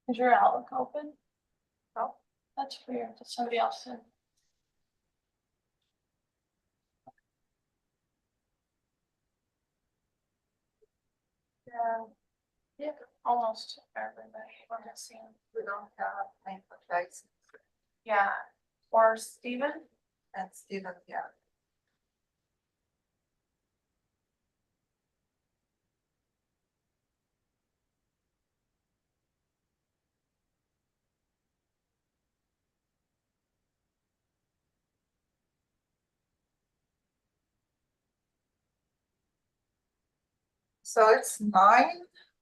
Is your Outlook open? Oh, that's weird. That's somebody else in. Yeah, almost everybody. Let me see. We don't have advertising. Yeah, or Steven? And Steven, yeah. So it's 9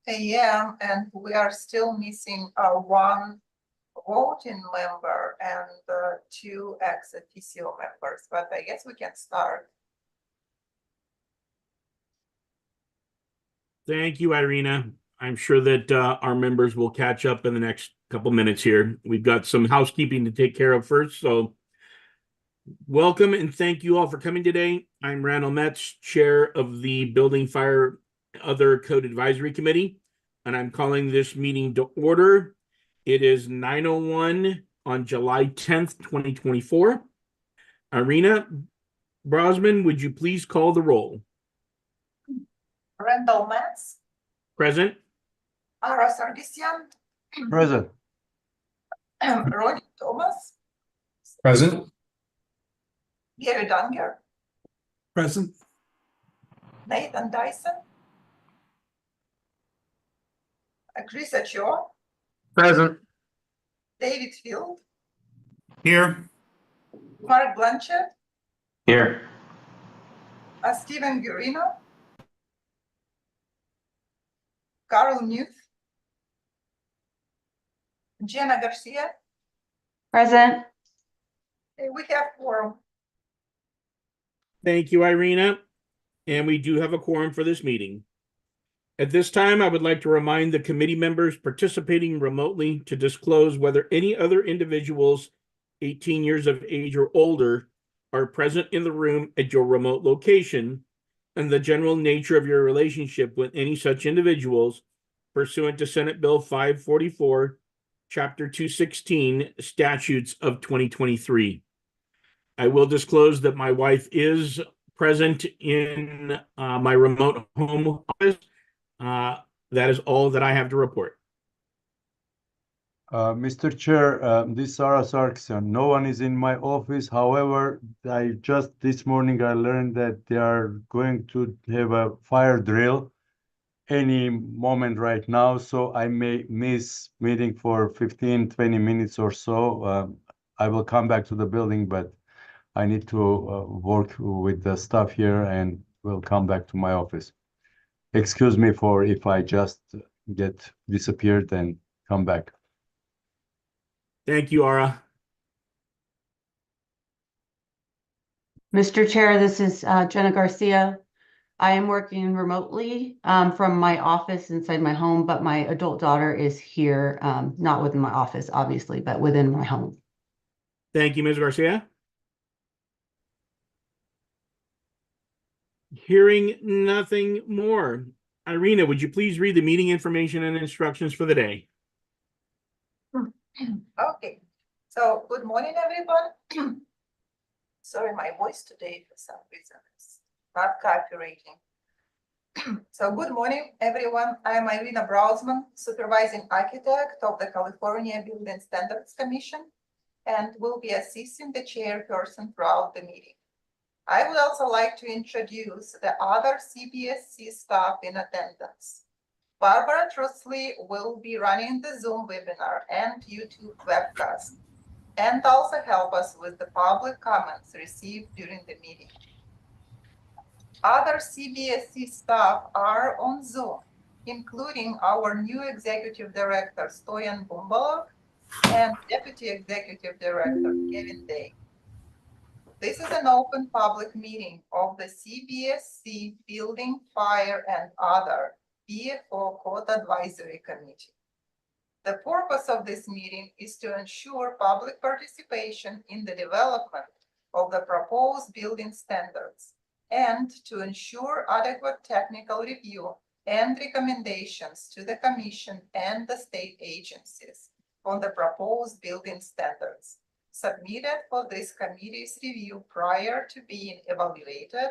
a.m. and we are still missing one voting member and 2 ex officio members, but I guess we can start. Thank you, Irina. I'm sure that our members will catch up in the next couple minutes here. We've got some housekeeping to take care of first, so welcome and thank you all for coming today. I'm Randall Metz, Chair of the Building, Fire, Other Code Advisory Committee, and I'm calling this meeting to order. It is 9:01 on July 10th, 2024. Irina Brosman, would you please call the roll? Randall Metz. Present. Ara Sargsyan. Present. Ronnie Thomas. Present. Gary Dunger. Present. Nathan Dyson. Chris Achoa. Present. David Field. Here. Mark Blanchett. Here. Steven Guarino. Carl Newth. Jenna Garcia. Present. We have quorum. Thank you, Irina. And we do have a quorum for this meeting. At this time, I would like to remind the committee members participating remotely to disclose whether any other individuals 18 years of age or older are present in the room at your remote location and the general nature of your relationship with any such individuals pursuant to Senate Bill 544, Chapter 216, Statutes of 2023. I will disclose that my wife is present in my remote home office. That is all that I have to report. Mr. Chair, this is Ara Sargsyan. No one is in my office. However, this morning I learned that they are going to have a fire drill any moment right now, so I may miss meeting for 15-20 minutes or so. I will come back to the building, but I need to work with the staff here and will come back to my office. Excuse me for if I just get disappeared and come back. Thank you, Ara. Mr. Chair, this is Jenna Garcia. I am working remotely from my office inside my home, but my adult daughter is here, not within my office, obviously, but within my home. Thank you, Ms. Garcia. Hearing nothing more. Irina, would you please read the meeting information and instructions for the day? Okay, so good morning, everyone. Sorry, my voice today for some reason is not cooperating. So good morning, everyone. I am Irina Brosman, Supervising Architect of the California Building Standards Commission, and will be assisting the chairperson throughout the meeting. I would also like to introduce the other CBSC staff in attendance. Barbara Trusley will be running the Zoom webinar and YouTube webcast, and also help us with the public comments received during the meeting. Other CBSC staff are on Zoom, including our new Executive Director, Stoyan Bumbalov, and Deputy Executive Director, Kevin Day. This is an open public meeting of the CBSC Building, Fire, and Other BFO Code Advisory Committee. The purpose of this meeting is to ensure public participation in the development of the proposed building standards and to ensure adequate technical review and recommendations to the Commission and the state agencies on the proposed building standards submitted for this committee's review prior to being evaluated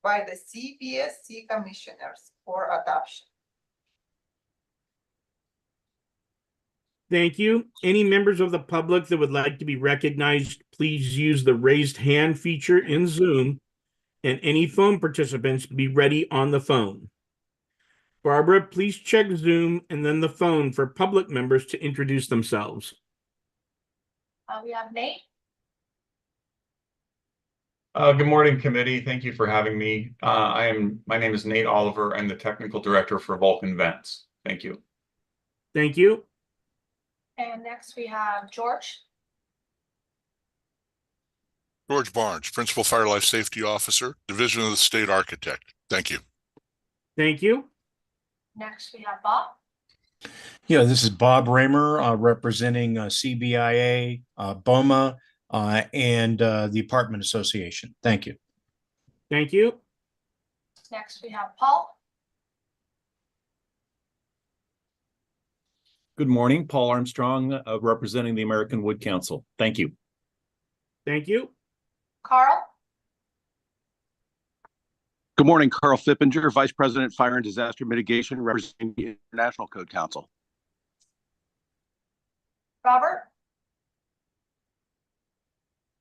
by the CBSC commissioners for adoption. Thank you. Any members of the public that would like to be recognized, please use the raised hand feature in Zoom, and any phone participants be ready on the phone. Barbara, please check Zoom and then the phone for public members to introduce themselves. We have Nate. Good morning, committee. Thank you for having me. My name is Nate Oliver. I'm the technical director for Vulcan Vents. Thank you. Thank you. And next we have George. George Barnes, Principal Fire Life Safety Officer, Division of the State Architect. Thank you. Thank you. Next we have Bob. Yeah, this is Bob Raymer, representing CBIA, BOMA, and the Apartment Association. Thank you. Thank you. Next we have Paul. Good morning, Paul Armstrong, representing the American Wood Council. Thank you. Thank you. Carl. Good morning, Carl Fippinger, Vice President, Fire and Disaster Mitigation, representing the International Code Council. Robert.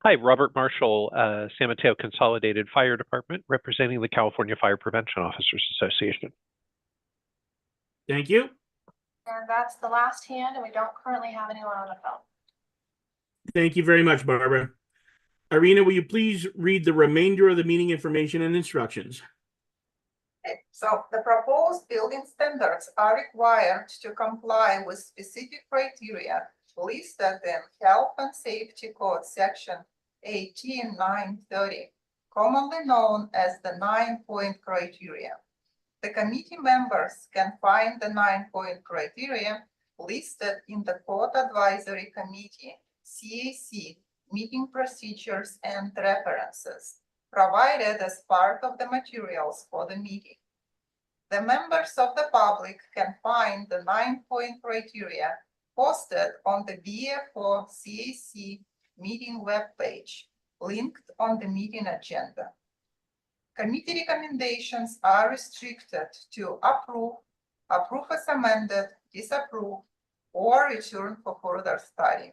Hi, Robert Marshall, San Mateo Consolidated Fire Department, representing the California Fire Prevention Officers Association. Thank you. And that's the last hand, and we don't currently have anyone on the phone. Thank you very much, Barbara. Irina, will you please read the remainder of the meeting information and instructions? Okay, so the proposed building standards are required to comply with specific criteria listed in Health and Safety Code Section 18930, commonly known as the 9-point criteria. The committee members can find the 9-point criteria listed in the Code Advisory Committee, CAC, meeting procedures and references provided as part of the materials for the meeting. The members of the public can find the 9-point criteria posted on the BFO CAC meeting webpage, linked on the meeting agenda. Committee recommendations are restricted to approve, approve as amended, disapprove, or return for further study.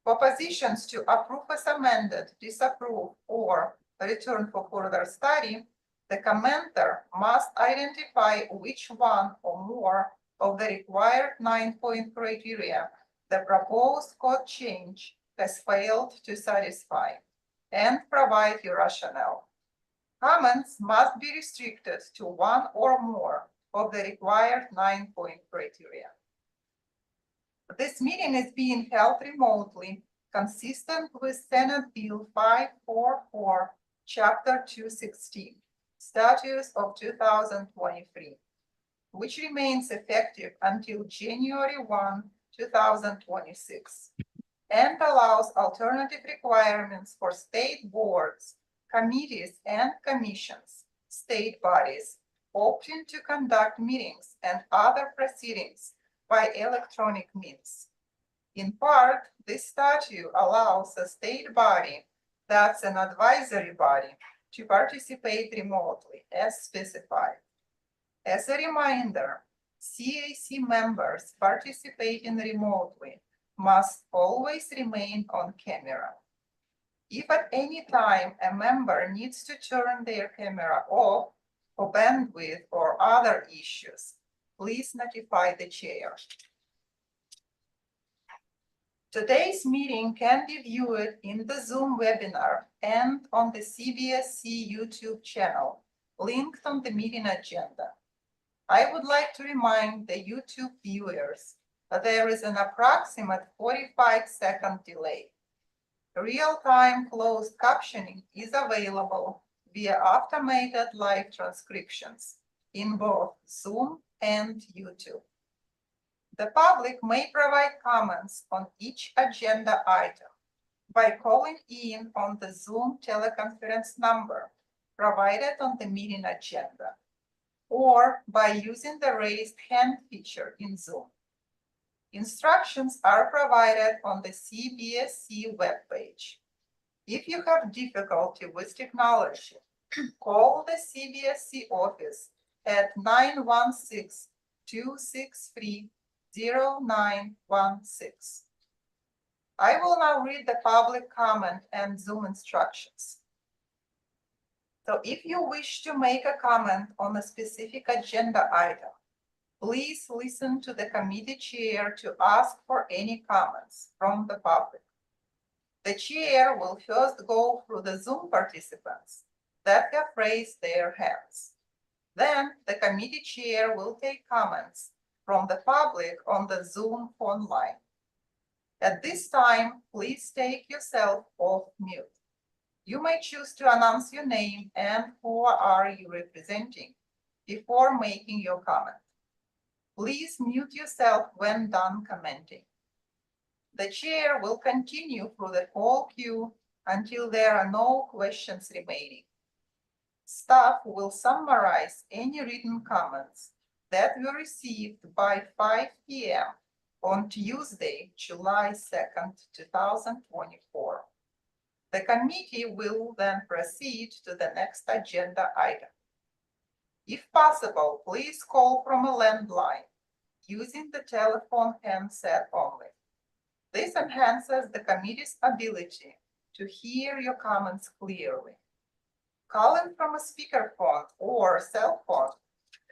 For positions to approve as amended, disapprove, or return for further study, the commenter must identify which one or more of the required 9-point criteria the proposed code change has failed to satisfy, and provide your rationale. Comments must be restricted to one or more of the required 9-point criteria. This meeting is being held remotely, consistent with Senate Bill 544, Chapter 216, Statutes of 2023, which remains effective until January 1, 2026, and allows alternative requirements for state boards, committees, and commissions, state bodies, opting to conduct meetings and other proceedings by electronic means. In part, this statute allows a state body that's an advisory body to participate remotely as specified. As a reminder, CAC members participating remotely must always remain on camera. If at any time a member needs to turn their camera off for bandwidth or other issues, please notify the chair. Today's meeting can be viewed in the Zoom webinar and on the CBSC YouTube channel, linked on the meeting agenda. I would like to remind the YouTube viewers that there is an approximate 45-second delay. Real-time closed captioning is available via automated live transcriptions in both Zoom and YouTube. The public may provide comments on each agenda item by calling in on the Zoom teleconference number provided on the meeting agenda or by using the raised hand feature in Zoom. Instructions are provided on the CBSC webpage. If you have difficulty with technology, call the CBSC office at 916-263-0916. I will now read the public comment and Zoom instructions. So if you wish to make a comment on a specific agenda item, please listen to the committee chair to ask for any comments from the public. The chair will first go through the Zoom participants that have raised their hands. Then the committee chair will take comments from the public on the Zoom phone line. At this time, please take yourself off mute. You may choose to announce your name and who are you representing before making your comment. Please mute yourself when done commenting. The chair will continue through the call queue until there are no questions remaining. Staff will summarize any written comments that were received by 5 p.m. on Tuesday, July 2nd, 2024. The committee will then proceed to the next agenda item. If possible, please call from a landline using the telephone handset only. This enhances the committee's ability to hear your comments clearly. Calling from a speakerphone or cell phone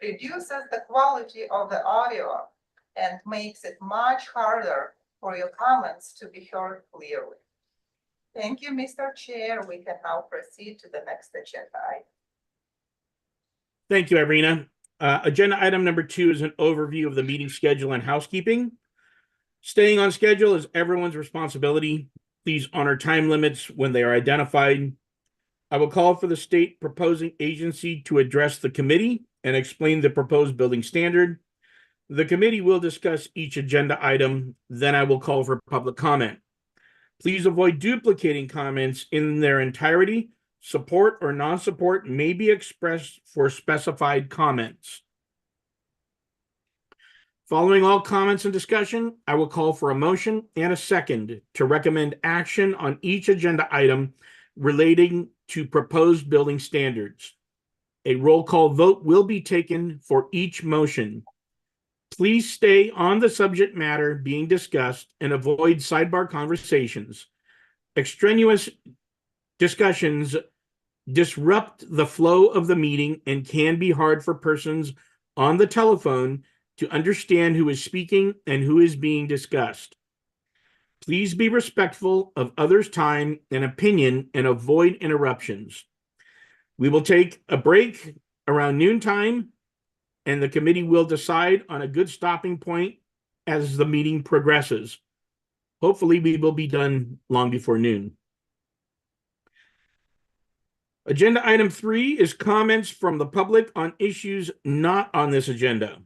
reduces the quality of the audio and makes it much harder for your comments to be heard clearly. Thank you, Mr. Chair. We can now proceed to the next agenda item. Thank you, Irina. Agenda item number 2 is an overview of the meeting schedule and housekeeping. Staying on schedule is everyone's responsibility. Please honor time limits when they are identified. I will call for the state proposing agency to address the committee and explain the proposed building standard. The committee will discuss each agenda item, then I will call for public comment. Please avoid duplicating comments in their entirety. Support or non-support may be expressed for specified comments. Following all comments and discussion, I will call for a motion and a second to recommend action on each agenda item relating to proposed building standards. A roll call vote will be taken for each motion. Please stay on the subject matter being discussed and avoid sidebar conversations. Extraneous discussions disrupt the flow of the meeting and can be hard for persons on the telephone to understand who is speaking and who is being discussed. Please be respectful of others' time and opinion and avoid interruptions. We will take a break around noontime, and the committee will decide on a good stopping point as the meeting progresses. Hopefully, we will be done long before noon. Agenda item 3 is comments from the public on issues not on this agenda.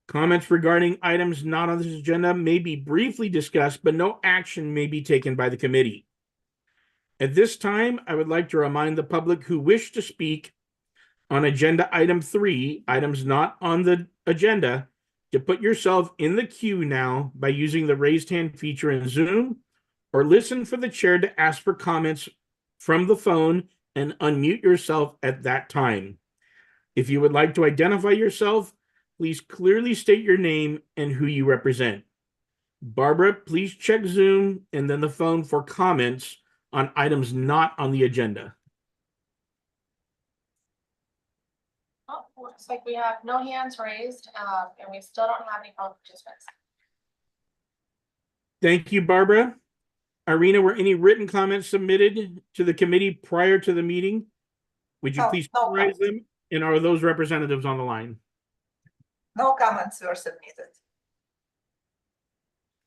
Comments regarding items not on this agenda may be briefly discussed, but no action may be taken by the committee. At this time, I would like to remind the public who wish to speak on agenda item 3, items not on the agenda, to put yourself in the queue now by using the raised hand feature in Zoom, or listen for the chair to ask for comments from the phone and unmute yourself at that time. If you would like to identify yourself, please clearly state your name and who you represent. Barbara, please check Zoom and then the phone for comments on items not on the agenda. Oh, looks like we have no hands raised, and we still don't have any phone participants. Thank you, Barbara. Irina, were any written comments submitted to the committee prior to the meeting? Would you please summarize them? And are those representatives on the line? No comments were submitted.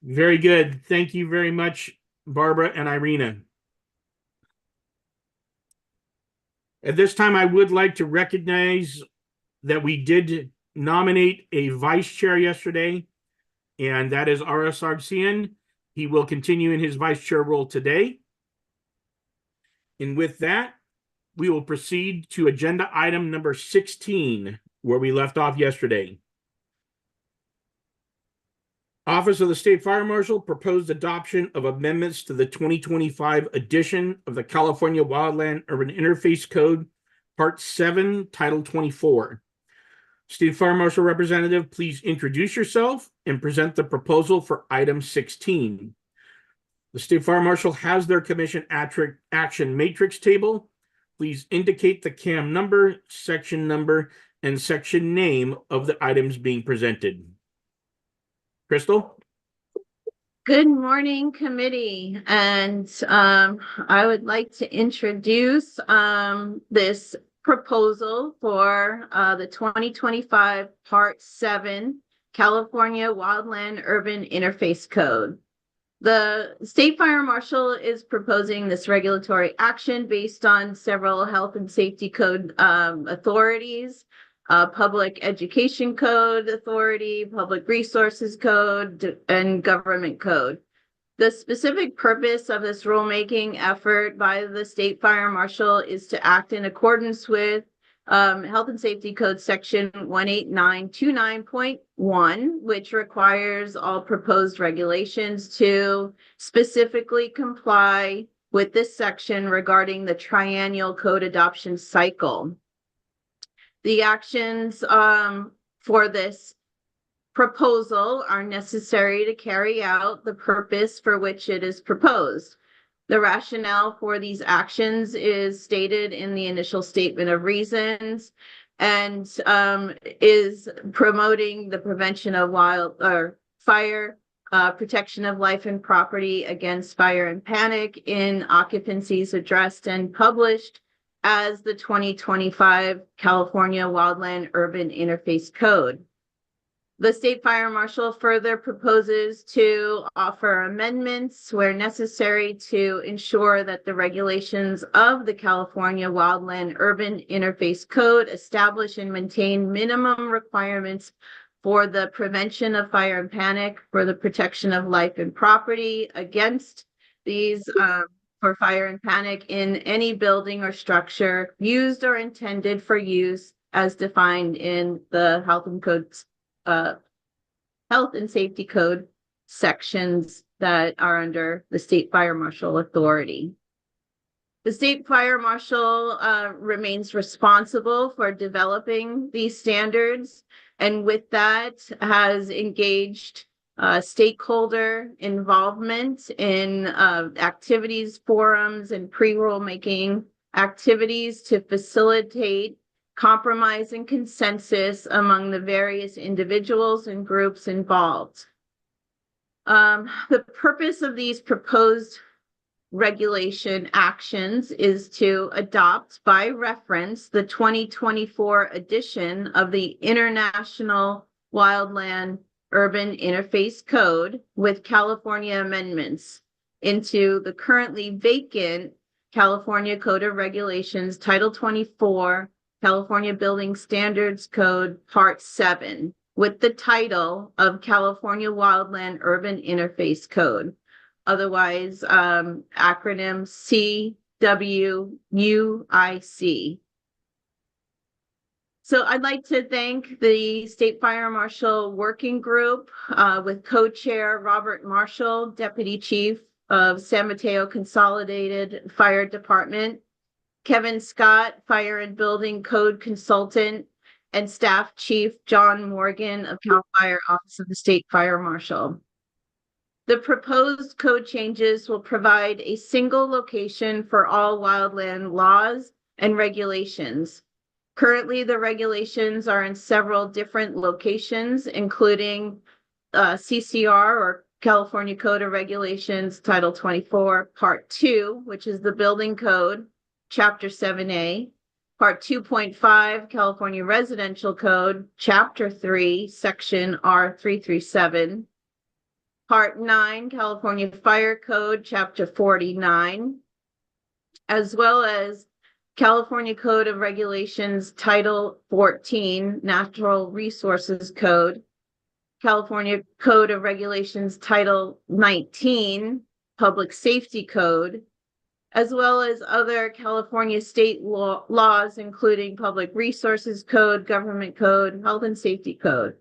Very good. Thank you very much, Barbara and Irina. At this time, I would like to recognize that we did nominate a vice chair yesterday, and that is Ara Sargsyan. He will continue in his vice chair role today. And with that, we will proceed to agenda item number 16, where we left off yesterday. Office of the State Fire Marshal proposed adoption of amendments to the 2025 edition of the California Wildland Urban Interface Code, Part 7, Title 24. State Fire Marshal Representative, please introduce yourself and present the proposal for item 16. The State Fire Marshal has their commission action matrix table. Please indicate the CAM number, and section name of the items being presented. Crystal? Good morning, committee, and I would like to introduce this proposal for the 2025 Part 7 California Wildland Urban Interface Code. The State Fire Marshal is proposing this regulatory action based on several health and safety code authorities, Public Education Code Authority, Public Resources Code, and Government Code. The specific purpose of this rulemaking effort by the State Fire Marshal is to act in accordance with Health and Safety Code Section 18929.1, which requires all proposed regulations to specifically comply with this section regarding the triennial code adoption cycle. The actions for this proposal are necessary to carry out the purpose for which it is proposed. The rationale for these actions is stated in the initial statement of reasons and is promoting the prevention of fire, protection of life and property against fire and panic in occupancies addressed and published as the 2025 California Wildland Urban Interface Code. The State Fire Marshal further proposes to offer amendments where necessary to ensure that the regulations of the California Wildland Urban Interface Code establish and maintain minimum requirements for the prevention of fire and panic, for the protection of life and property against these for fire and panic in any building or structure used or intended for use as defined in the Health and Safety Code sections that are under the State Fire Marshal authority. The State Fire Marshal remains responsible for developing these standards, and with that has engaged stakeholder involvement in activities, forums, and pre-rulemaking activities to facilitate compromise and consensus among the various individuals and groups involved. The purpose of these proposed regulation actions is to adopt by reference the 2024 edition of the International Wildland Urban Interface Code with California amendments into the currently vacant California Code of Regulations, Title 24, California Building Standards Code, Part 7, with the title of California Wildland Urban Interface Code, otherwise acronym CWUIC. So I'd like to thank the State Fire Marshal Working Group with co-chair Robert Marshall, Deputy Chief of San Mateo Consolidated Fire Department, Kevin Scott, Fire and Building Code Consultant, and Staff Chief John Morgan of CAL FIRE Office of the State Fire Marshal. The proposed code changes will provide a single location for all wildland laws and regulations. Currently, the regulations are in several different locations, including CCR, or California Code of Regulations, Title 24, Part 2, which is the Building Code, Chapter 7A, Part 2.5, California Residential Code, Chapter 3, Section R337, Part 9, California Fire Code, Chapter 49, as well as California Code of Regulations, Title 14, Natural Resources Code, California Code of Regulations, Title 19, Public Safety Code, as well as other California state laws, including Public Resources Code, Government Code, Health and Safety Code.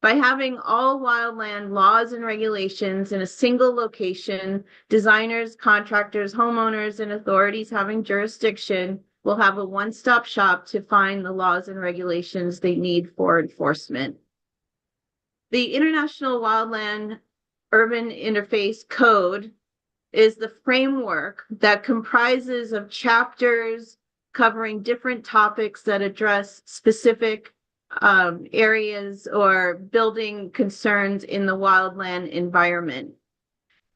By having all wildland laws and regulations in a single location, designers, contractors, homeowners, and authorities having jurisdiction will have a one-stop shop to find the laws and regulations they need for enforcement. The International Wildland Urban Interface Code is the framework that comprises of chapters covering different topics that address specific areas or building concerns in the wildland environment.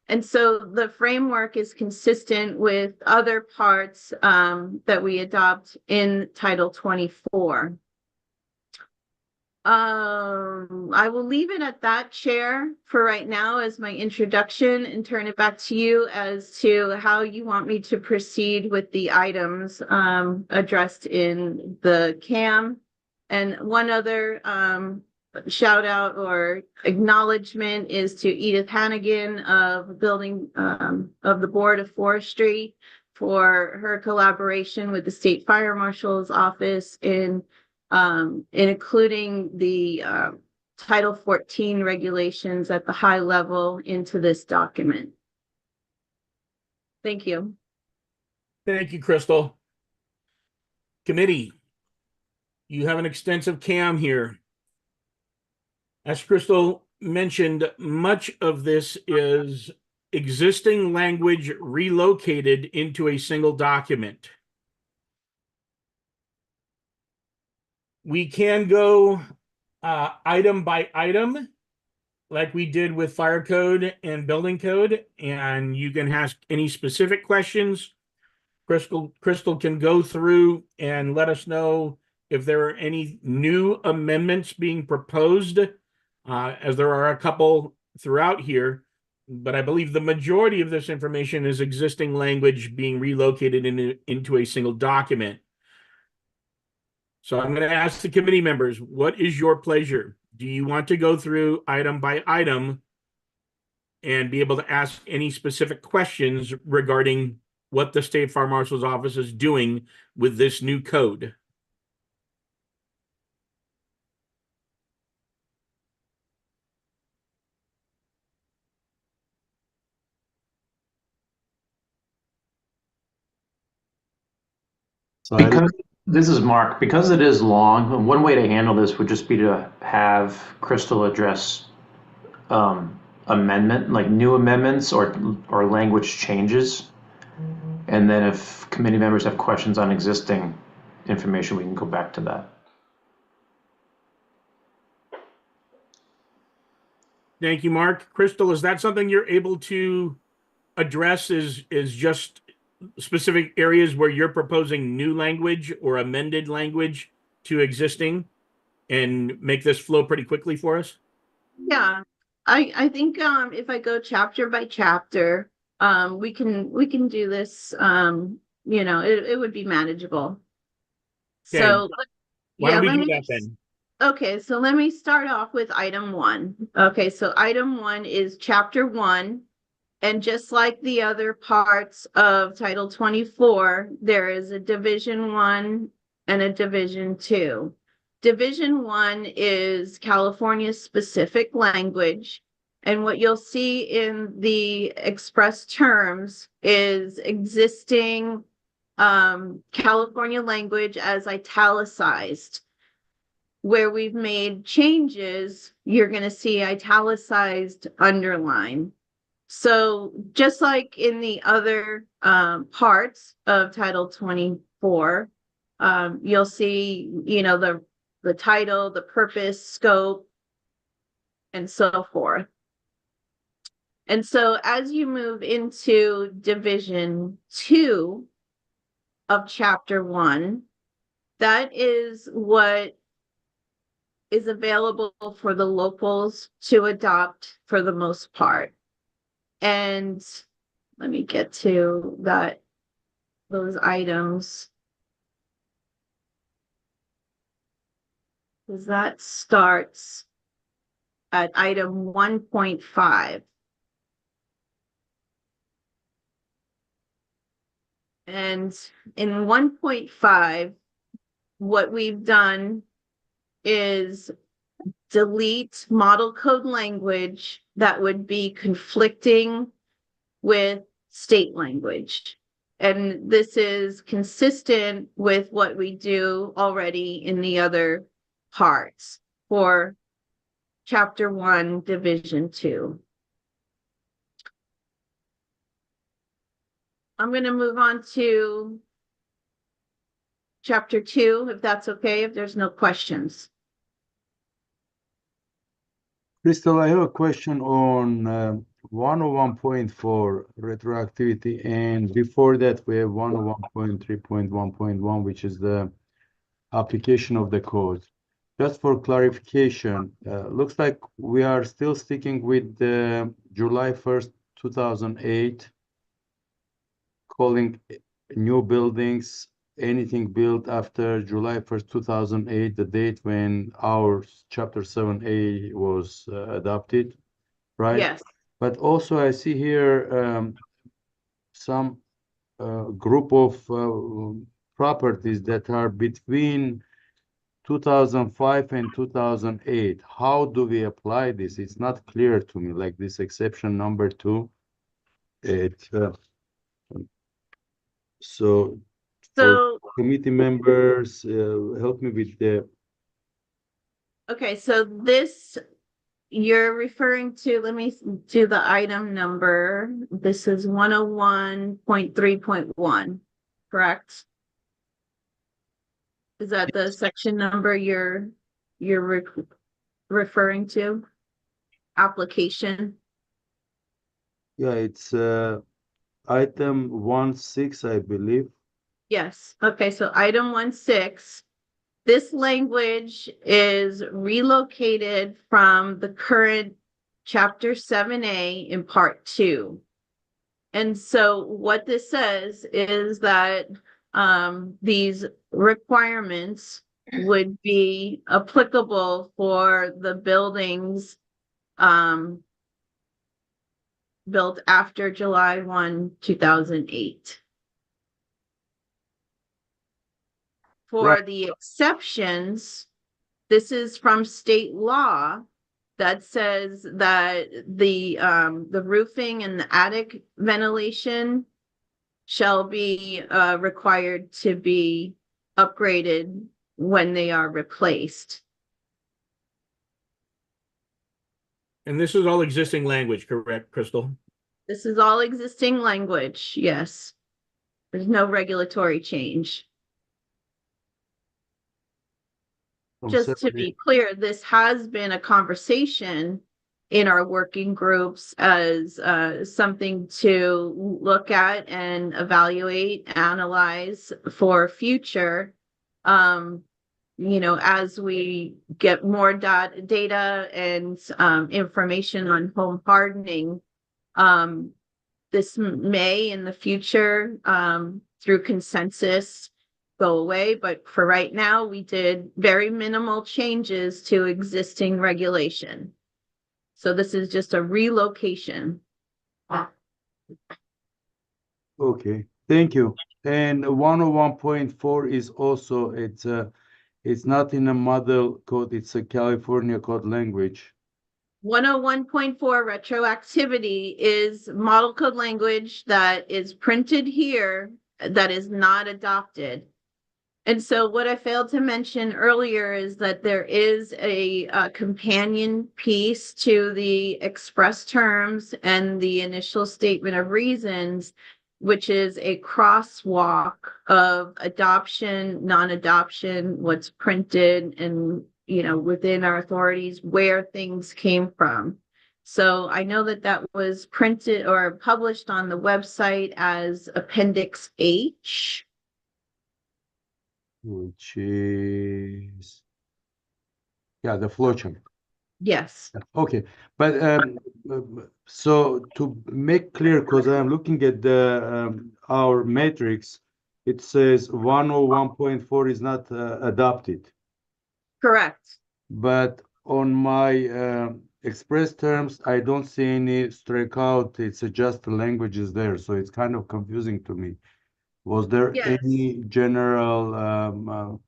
And so the framework is consistent with other parts that we adopt in Title 24. I will leave it at that, Chair, for right now as my introduction, and turn it back to you as to how you want me to proceed with the items addressed in the CAM. And one other shout out or acknowledgement is to Edith Hannigan of building of the Board of Forestry for her collaboration with the State Fire Marshal's office in including the Title 14 regulations at the high level into this document. Thank you. Thank you, Crystal. Committee, you have an extensive CAM here. As Crystal mentioned, much of this is existing language relocated into a single document. We can go item by item, like we did with fire code and building code, and you can ask any specific questions. Crystal can go through and let us know if there are any new amendments being proposed, as there are a couple throughout here, but I believe the majority of this information is existing language being relocated into a single document. So I'm going to ask the committee members, what is your pleasure? Do you want to go through item by item and be able to ask any specific questions regarding what the State Fire Marshal's office is doing with this new code? So Because this is Mark, because it is long, one way to handle this would just be to have Crystal address amendment, like new amendments or language changes. And then if committee members have questions on existing information, we can go back to that. Thank you, Mark. Crystal, is that something you're able to address, is just specific areas where you're proposing new language or amended language to existing, and make this flow pretty quickly for us? Yeah, I think if I go chapter by chapter, we can do this. You know, it would be manageable. Okay. So Why don't we let do me that then? Okay, so let me start off with item 1. Okay, so item 1 is chapter 1. And just like the other parts of Title 24, there is a Division 1 and a Division 2. Division 1 is California specific language. And what you'll see in the express terms is existing California language as italicized. Where we've made changes, you're going to see italicized underline. So just like in the other parts of Title 24, you'll see, you know, the title, the purpose, scope, and so forth. And so as you move into Division 2 of Chapter 1, that is what is available for the locals to adopt for the most part. And let me get to those items. Because that starts at item 1.5. And in 1.5, what we've done is delete model code language that would be conflicting with state language. And this is consistent with what we do already in the other parts for Chapter 1, Division 2. I'm going to move on to Chapter 2, if that's okay, if there's no questions. Crystal, I have a question on 101.4 retroactivity, and before that we have 101.3.1.1, which is the application of the code. Just for clarification, looks like we are still sticking with the July 1st, 2008, calling new buildings anything built after July 1st, 2008, the date when our Chapter 7A was adopted, right? Yes. But also I see here some group of properties that are between 2005 and 2008. How do we apply this? It's not clear to me, like this exception number 2. So for committee members, help me with the. Okay, so this you're referring to, let me do the item number. This is 101.3.1, correct? Is that the section number you're referring to? Application? Yeah, it's item 1.6, I believe. Yes. Okay, so item 1.6. This language is relocated from the current Chapter 7A in Part 2. And so what this says is that these requirements would be applicable for the buildings built after July 1, 2008. For the exceptions, this is from state law that says that the roofing and the attic ventilation shall be required to be upgraded when they are replaced. And this is all existing language, correct, Crystal? This is all existing language, yes. There's no regulatory change. Just to be clear, this has been a conversation in our working groups as something to look at and evaluate, analyze for future. As we get more data and information on home hardening, this may in the future, through consensus, go away, but for right now, we did very minimal changes to existing regulation. So this is just a relocation. Okay, thank you. And 101.4 is also, it's not in a model code, it's a California code language. 101.4 retroactivity is model code language that is printed here that is not adopted. And so what I failed to mention earlier is that there is a companion piece to the express terms and the initial statement of reasons, which is a crosswalk of adoption, non-adoption, what's printed, and within our authorities where things came from. So I know that that was printed or published on the website as Appendix H. Which is, yeah, the flowchart. Yes. Okay, but so to make clear, because I'm looking at the our matrix, it says 101.4 is not adopted. Correct. But on my express terms, I don't see any strikeout. It's just the language is there, so it's kind of confusing to me. Was there Yes. any general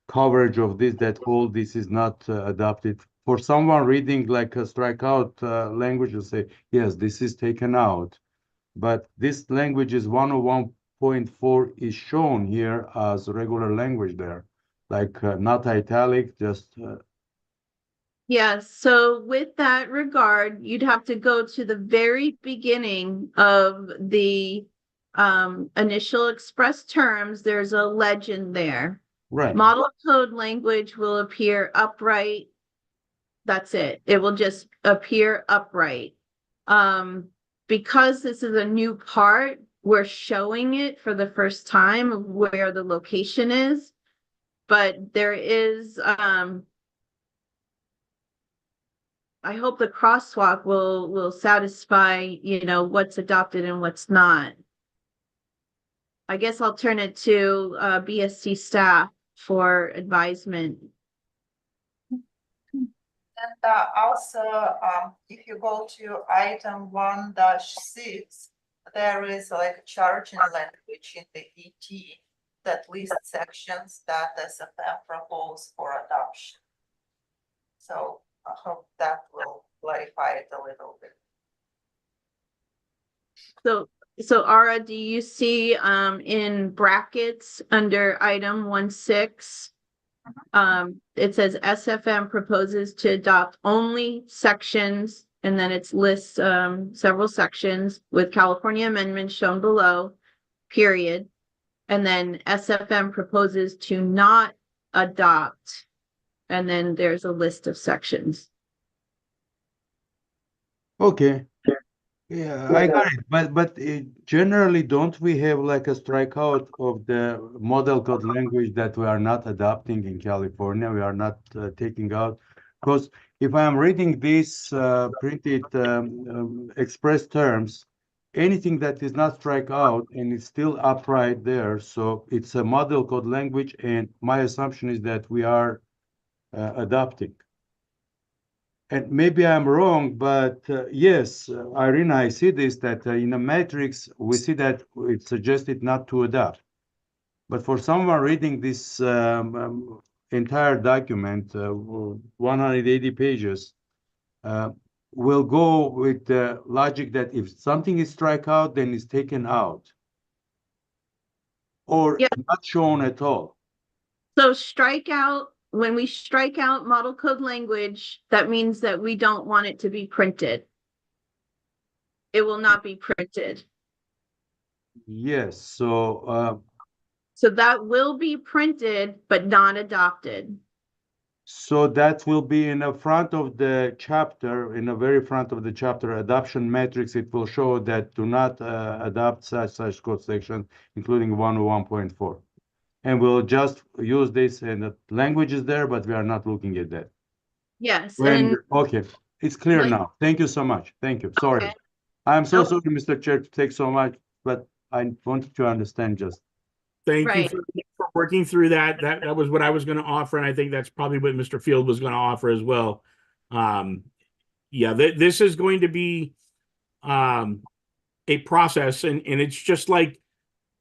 coverage of this that all this is not adopted? For someone reading like a strikeout language, you say, yes, this is taken out. But this language is 101.4 is shown here as regular language there, like not italic, just Yes, so with that regard, you'd have to go to the very beginning of the initial express terms. There's a legend there. right. Model code language will appear upright. That's it. It will just appear upright. Because this is a new part, we're showing it for the first time of where the location is. But there is I hope the crosswalk will satisfy, you know, what's adopted and what's not. I guess I'll turn it to BSC staff for advisement. And also, if you go to item 1-6, there is like a charging language in the ET that lists sections that SFM propose for adoption. So I hope that will clarify it a little bit. So Ara, do you see in brackets under item 1.6, it says SFM proposes to adopt only sections, and then it lists several sections with California amendments shown below, period. And then SFM proposes to not adopt, and then there's a list of sections. Okay. Yeah, I got it. But generally, don't we have like a strikeout of the model code language that we are not adopting in California? We are not taking out. Because if I am reading these printed express terms, anything that is not strike out and it's still upright there, so it's a model code language, and my assumption is that we are adopting. And maybe I'm wrong, but yes, Irina, I see this, that in a matrix, we see that it's suggested not to adopt. But for someone reading this entire document, 180 pages, will go with the logic that if something is strike out, then it's taken out. Or not shown at all. So strikeout, when we strike out model code language, that means that we don't want it to be printed. It will not be printed. Yes, so So that will be printed, but not adopted. so that will be in the front of the chapter, in the very front of the chapter, adoption matrix. It will show that do not adopt such code section, including 101.4. And we'll just use this, and the language is there, but we are not looking at that. Yes. Okay, it's clear now. Thank you so much. Thank you. Sorry. Okay. I'm so sorry, Mr. Chair, to take so much, but I wanted to understand just. Thank you for working through that. That was what I was going to offer, and I think that's probably what Mr. Field was going to offer as well. Yeah, this is going to be a process, and it's just like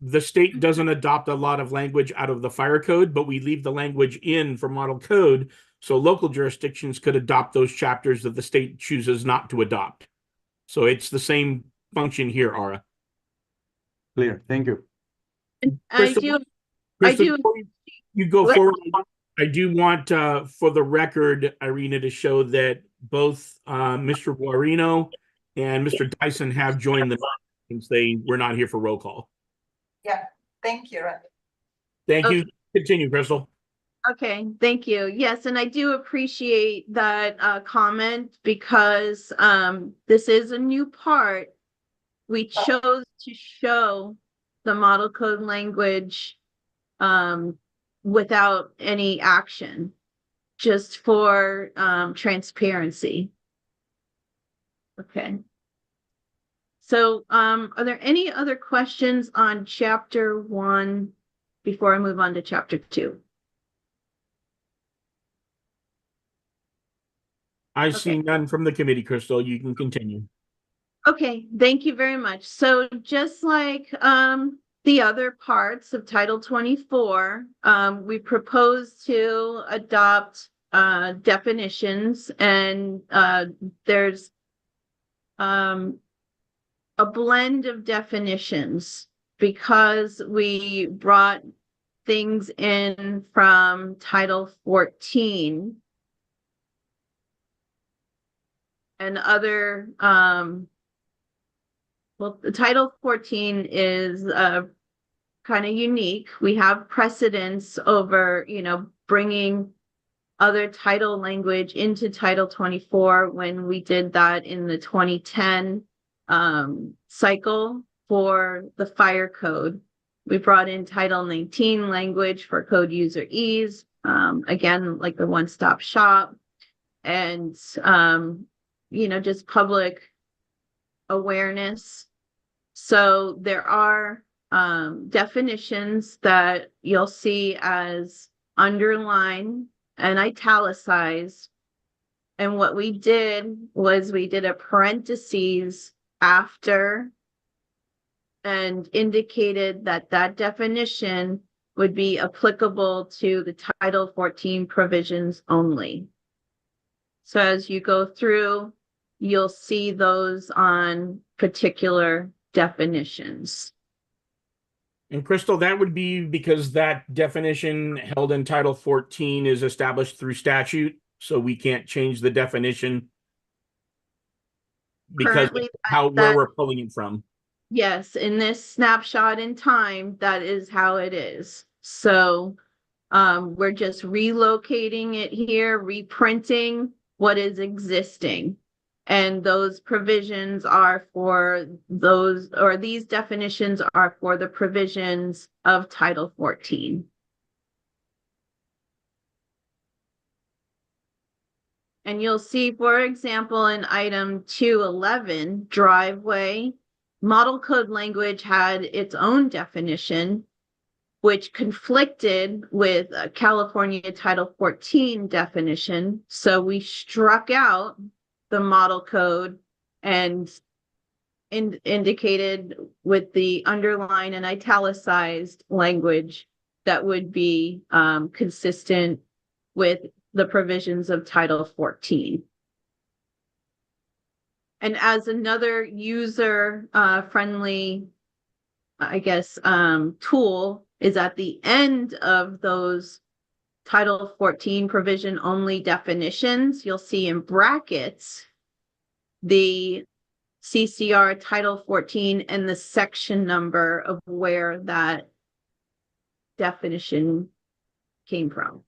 the state doesn't adopt a lot of language out of the fire code, but we leave the language in for model code, so local jurisdictions could adopt those chapters that the state chooses not to adopt. So it's the same function here, Ara. Clear. Thank you. Crystal, before you go forward, I do want, for the record, Irina, to show that both Mr. Guarino and Mr. Dyson have joined the meeting since they were not here for roll call. Yeah, thank you, Randy. Thank you. Continue, Crystal. Okay, thank you. Yes, and I do appreciate that comment because this is a new part. We chose to show the model code language without any action, just for transparency. Okay. So are there any other questions on chapter 1 before I move on to chapter 2? I see none from the committee, Crystal. You can continue. Okay, thank you very much. So just like the other parts of Title 24, we propose to adopt definitions, and there's a blend of definitions because we brought things in from Title 14 and other, well, the Title 14 is kind of unique. We have precedence over, bringing other title language into Title 24 when we did that in the 2010 cycle for the fire code. We brought in Title 19 language for code user ease, again, like the one-stop shop, and, just public awareness. So there are definitions that you'll see as underlined and italicized. And what we did was we did a parentheses after and indicated that that definition would be applicable to the Title 14 provisions only. So as you go through, you'll see those on particular definitions. And Crystal, that would be because that definition held in Title 14 is established through statute, so we can't change the definition because Currently, where we're pulling it from. Yes, in this snapshot in time, that is how it is. So we're just relocating it here, reprinting what is existing. And those provisions are for those, or these definitions are for the provisions of Title 14. And you'll see, for example, in item 211, driveway, model code language had its own definition, which conflicted with California Title 14 definition. So we struck out the model code and indicated with the underline and italicized language that would be consistent with the provisions of Title 14. And as another user friendly, I guess, tool is at the end of those Title 14 provision only definitions, you'll see in brackets the CCR Title 14 and the section number of where that definition came from.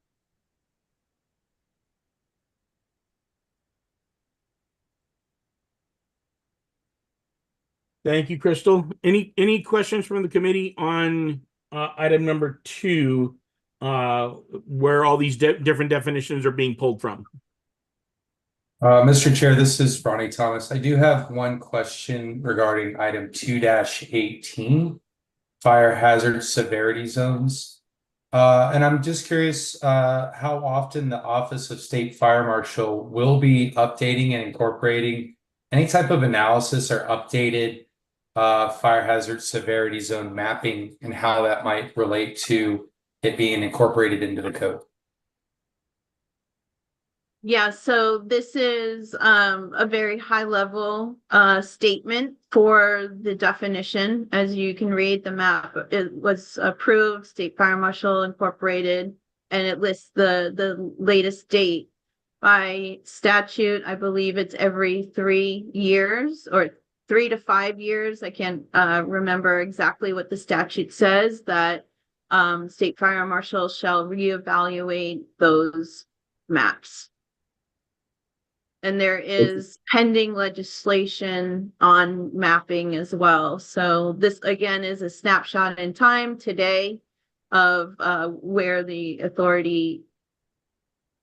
Thank you, Crystal. Any questions from the committee on item number 2, where all these different definitions are being pulled from? Mr. Chair, this is Ronnie Thomas. I do have one question regarding item 2-18, fire hazard severity zones. And I'm just curious how often the Office of State Fire Marshal will be updating and incorporating any type of analysis or updated fire hazard severity zone mapping, and how that might relate to it being incorporated into the code. Yeah, so this is a very high level statement for the definition. As you can read, the map, it was approved, State Fire Marshal Incorporated, and it lists the latest date. By statute, I believe it's every 3 years or 3 to 5 years. I can't remember exactly what the statute says, that State Fire Marshal shall reevaluate those maps. And there is pending legislation on mapping as well. So this again is a snapshot in time today of where the authority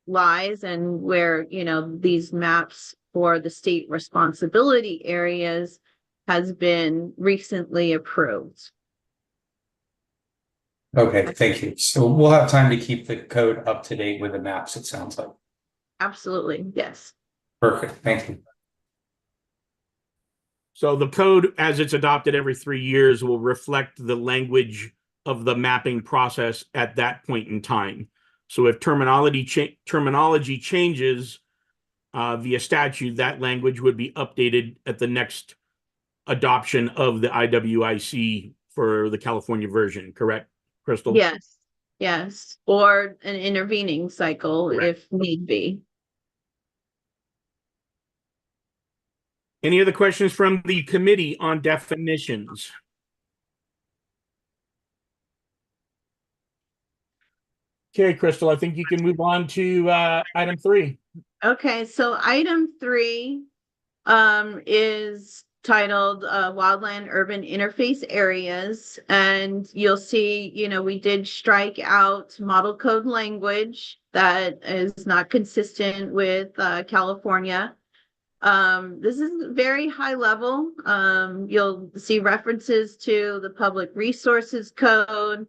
lies and where, these maps for the state responsibility areas has been recently approved. Okay, thank you. So we'll have time to keep the code up to date with the maps, it sounds like. Absolutely, yes. Perfect, thank you. So the code, as it's adopted every 3 years, will reflect the language of the mapping process at that point in time. So if terminology changes via statute, that language would be updated at the next adoption of the IWIC for the California version, correct, Crystal? Yes, yes, or an intervening cycle Correct. if need be. Any other questions from the committee on definitions? Okay, Crystal, I think you can move on to item 3. Okay, so item 3 is titled Wildland Urban Interface Areas. And you'll see, you know, we did strike out model code language that is not consistent with California. This is very high level. You'll see references to the Public Resources Code.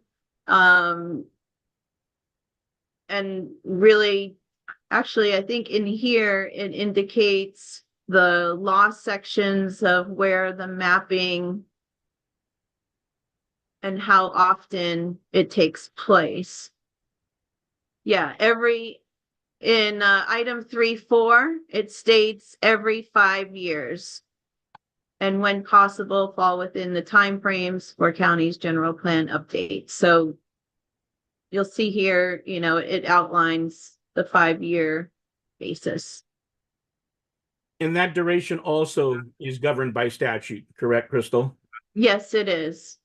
And really, actually, I think in here, it indicates the law sections of where the mapping and how often it takes place. Yeah, in item 3.4, it states every 5 years. And when possible, fall within the timeframes for county's general plan update. So you'll see here, you know, it outlines the 5-year basis. And that duration also is governed by statute, correct, Crystal? Yes, it is.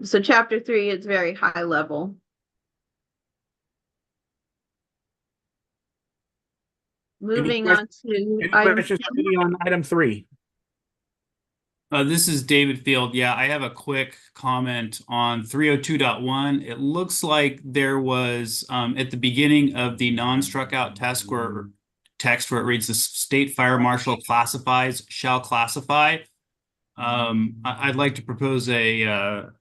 So chapter 3 is very high level. Moving on to any item questions on item 3? This is David Field. Yeah, I have a quick comment on 302.1. It looks like there was at the beginning of the non-struck out text where it reads the state fire marshal classifies shall classify. I'd like to propose an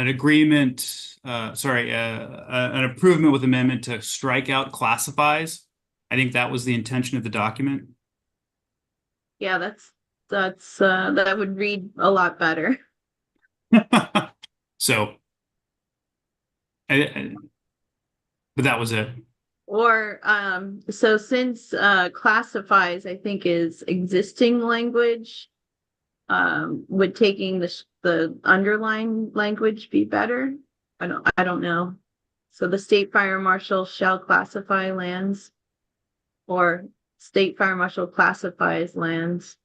agreement, an improvement with amendment to strike out classifies. I think that was the intention of the document. Yeah, that would read a lot better. So, but that was it. Or so since classifies, I think, is existing language, would taking the underlying language be better? I don't know. So the state fire marshal shall classify lands, or state fire marshal classifies lands.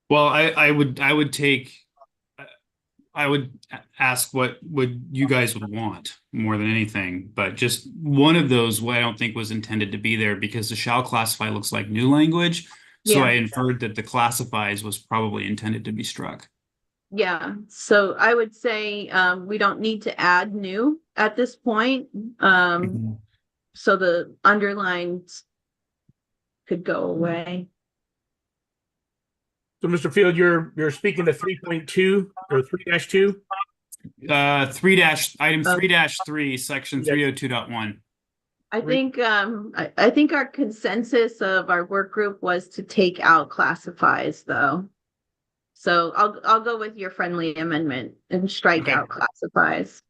Well, I would ask what you guys would want more than anything, but just one of those I don't think was intended to be there because the shall classify looks like new language. So Yeah. I inferred that the classifies was probably intended to be struck. Yeah, so I would say we don't need to add new at this point. So the underlined could go away. So, Mr. Field, you're speaking to 3.2 or 3-2? Item 3-3, section 302.1. I think I think our consensus of our work group was to take out classifies, though. So I'll go with your friendly amendment and strike out classifies.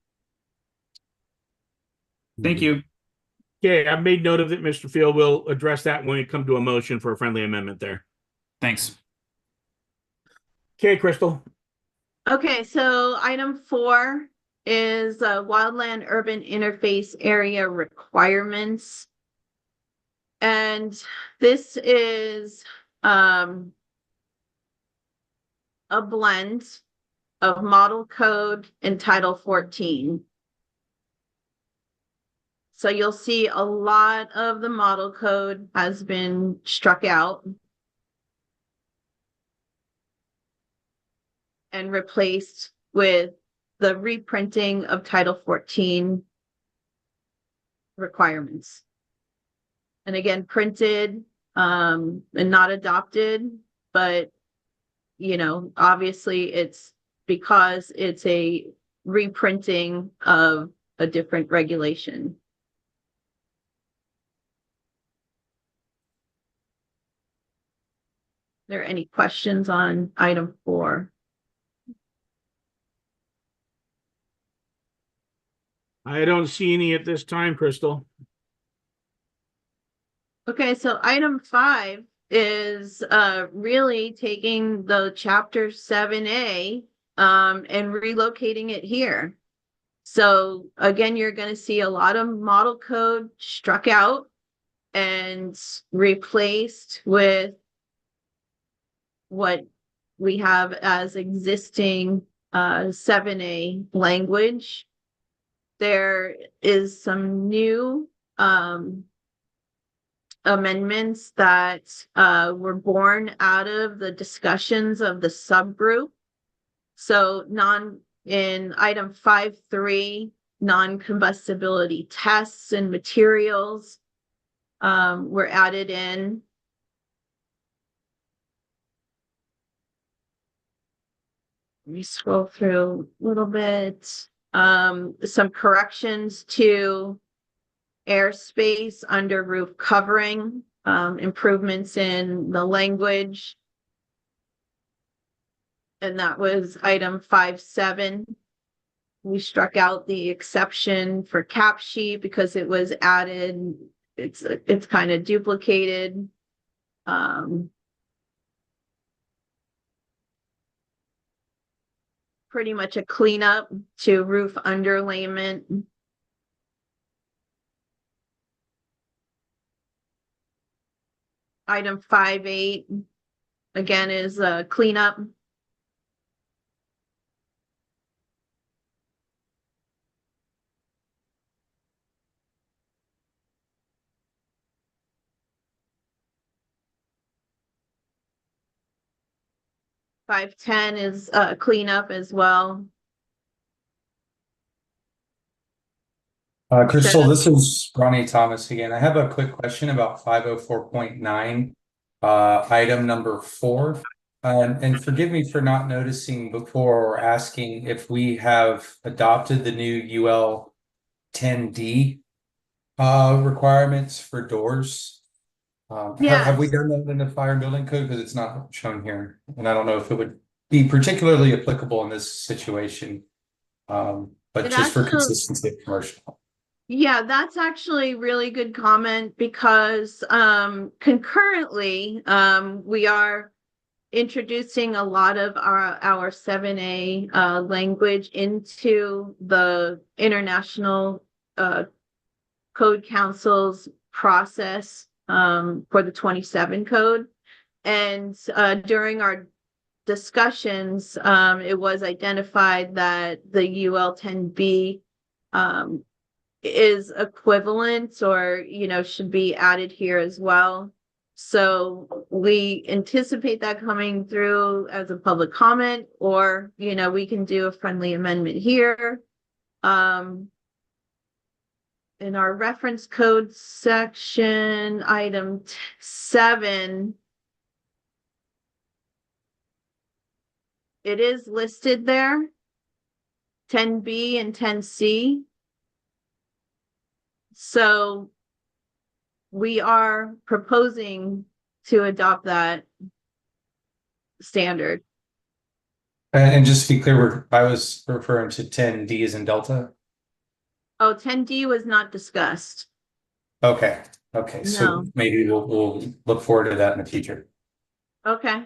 Thank you. Okay, I've made note of it, Mr. Field. We'll address that when we come to a motion for a friendly amendment there. Thanks. Okay, Crystal. Okay, so item 4 is wildland urban interface area requirements. And this is a blend of model code and Title 14. So you'll see a lot of the model code has been struck out and replaced with the reprinting of Title 14 requirements. And again, printed and not adopted, but you know, obviously it's because it's a reprinting of a different regulation. Are there any questions on item 4? I don't see any at this time, Crystal. Okay, so item 5 is really taking the chapter 7A and relocating it here. So again, you're going to see a lot of model code struck out and replaced with what we have as existing 7A language. There is some new amendments that were born out of the discussions of the subgroup. So in item 5.3, non-combustibility tests and materials were added in. Let me scroll through a little bit. Some corrections to airspace under roof covering, improvements in the language. And that was item 5.7. We struck out the exception for cap sheet because it was added. It's kind of duplicated. Pretty much a cleanup to roof underlayment. Item 5.8, again, is a cleanup. Five 10 is a cleanup as well. Crystal, this is Ronnie Thomas again. I have a quick question about 504.9, item number 4. And forgive me for not noticing before or asking if we have adopted the new UL 10D requirements for doors. Have we done that in the fire and building code? Because it's not shown here. And I don't know if it would be particularly applicable in this situation. But just for consistency of commercial. Yeah, that's actually really good comment because concurrently we are introducing a lot of our 7A language into the International Code Council's process for the 27 code. And during our discussions, it was identified that the UL 10B is equivalent or, should be added here as well. So we anticipate that coming through as a public comment, or, we can do a friendly amendment here. In our reference code section, item 7, it is listed there, 10B and 10C. So we are proposing to adopt that standard. And just to be clear, I was referring to 10D as in Delta. Oh, 10D was not discussed. Okay. Okay. So maybe we'll look forward to that in the future. Okay.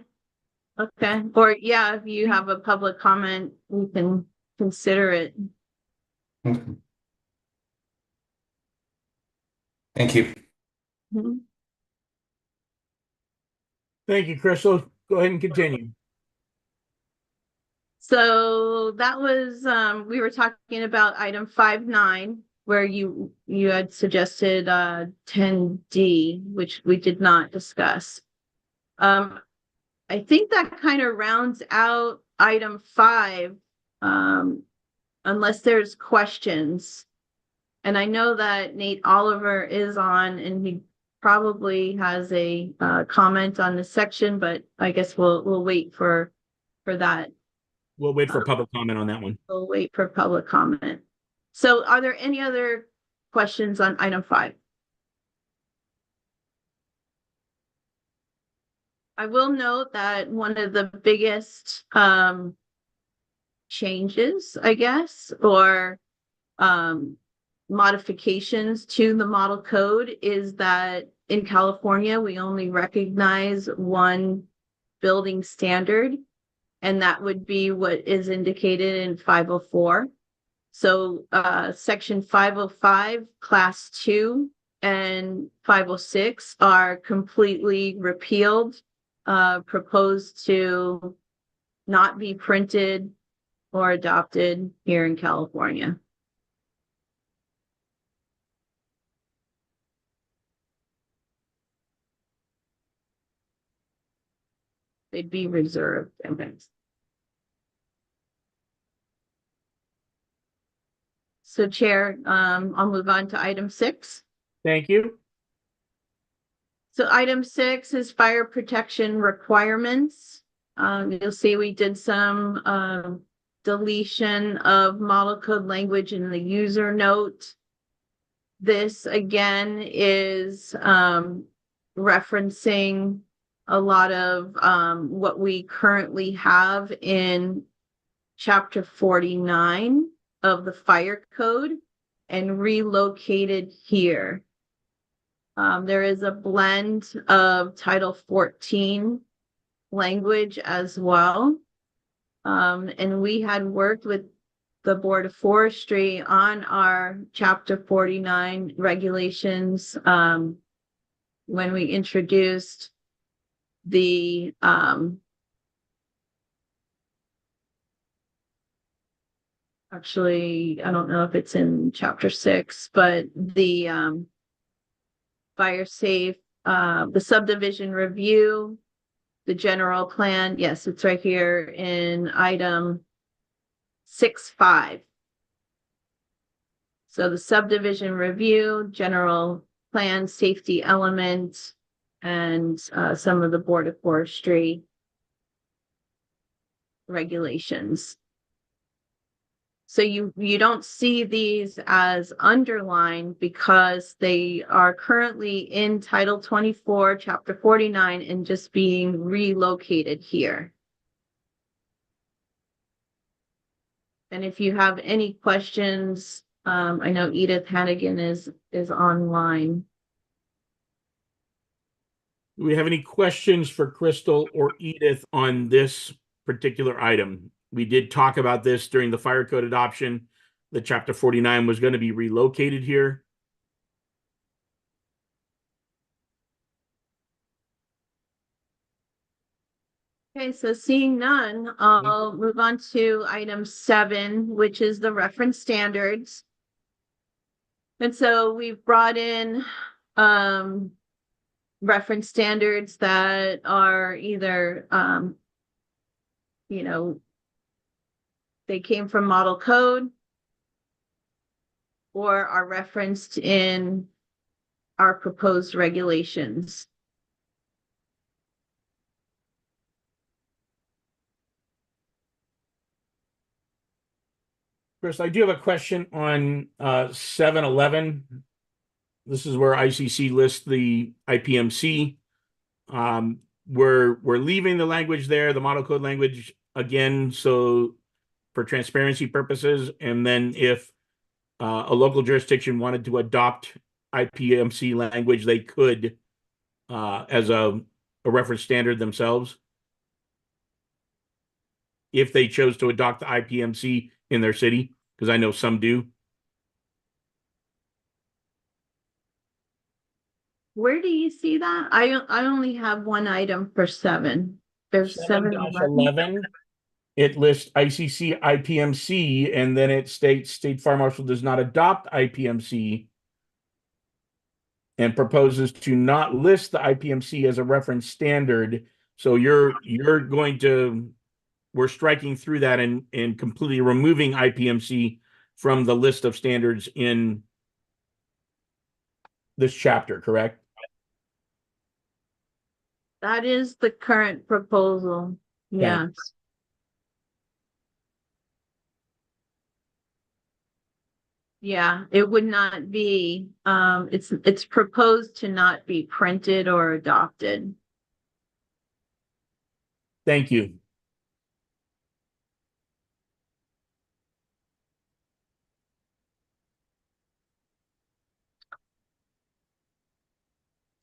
Okay. Or yeah, if you have a public comment, we can consider it. Okay. Thank you. Mm-hmm. Thank you, Crystal. Go ahead and continue. So that was we were talking about item 5.9, where you had suggested 10D, which we did not discuss. I think that kind of rounds out item 5, unless there's questions. And I know that Nate Oliver is on, and he probably has a comment on this section, but I guess we'll wait for that. We'll wait for public comment on that one. We'll wait for public comment. So are there any other questions on item 5? I will note that one of the biggest changes, I guess, or modifications to the model code is that in California, we only recognize one building standard, and that would be what is indicated in 504. So section 505, class 2, and 506 are completely repealed, proposed to not be printed or adopted here in California. They'd be reserved. So Chair, I'll move on to item 6. Thank you. So item 6 is fire protection requirements. You'll see we did some deletion of model code language in the user note. This again is referencing a lot of what we currently have in chapter 49 of the fire code and relocated here. There is a blend of Title 14 language as well. And we had worked with the Board of Forestry on our Chapter 49 regulations when we introduced the actually, I don't know if it's in Chapter 6, but the fire safe, the subdivision review, the general plan. Yes, it's right here in item 6.5. So the subdivision review, general plan, safety element, and some of the Board of Forestry regulations. So you don't see these as underlined because they are currently in Title 24, Chapter 49, and just being relocated here. And if you have any questions, I know Edith Hannigan is online. Do we have any questions for Crystal or Edith on this particular item? We did talk about this during the fire code adoption. The Chapter 49 was going to be relocated here. Okay, so seeing none, I'll move on to item 7, which is the reference standards. And so we've brought in reference standards that are either, they came from model code or are referenced in our proposed regulations. Chris, I do have a question on 711. This is where ICC lists the IPMC. We're leaving the language there, the model code language again, so for transparency purposes. And then if a local jurisdiction wanted to adopt IPMC language, they could as a reference standard themselves, if they chose to adopt the IPMC in their city, because I know some do. Where do you see that? I only have one item for 7. There's 7-11. It lists ICC IPMC, and then it states State Fire Marshal does not adopt IPMC and proposes to not list the IPMC as a reference standard. So we're striking through that and completely removing IPMC from the list of standards in this chapter, correct? That is the current proposal. Yes. Okay. Yeah, it would not be, it's proposed to not be printed or adopted. Thank you.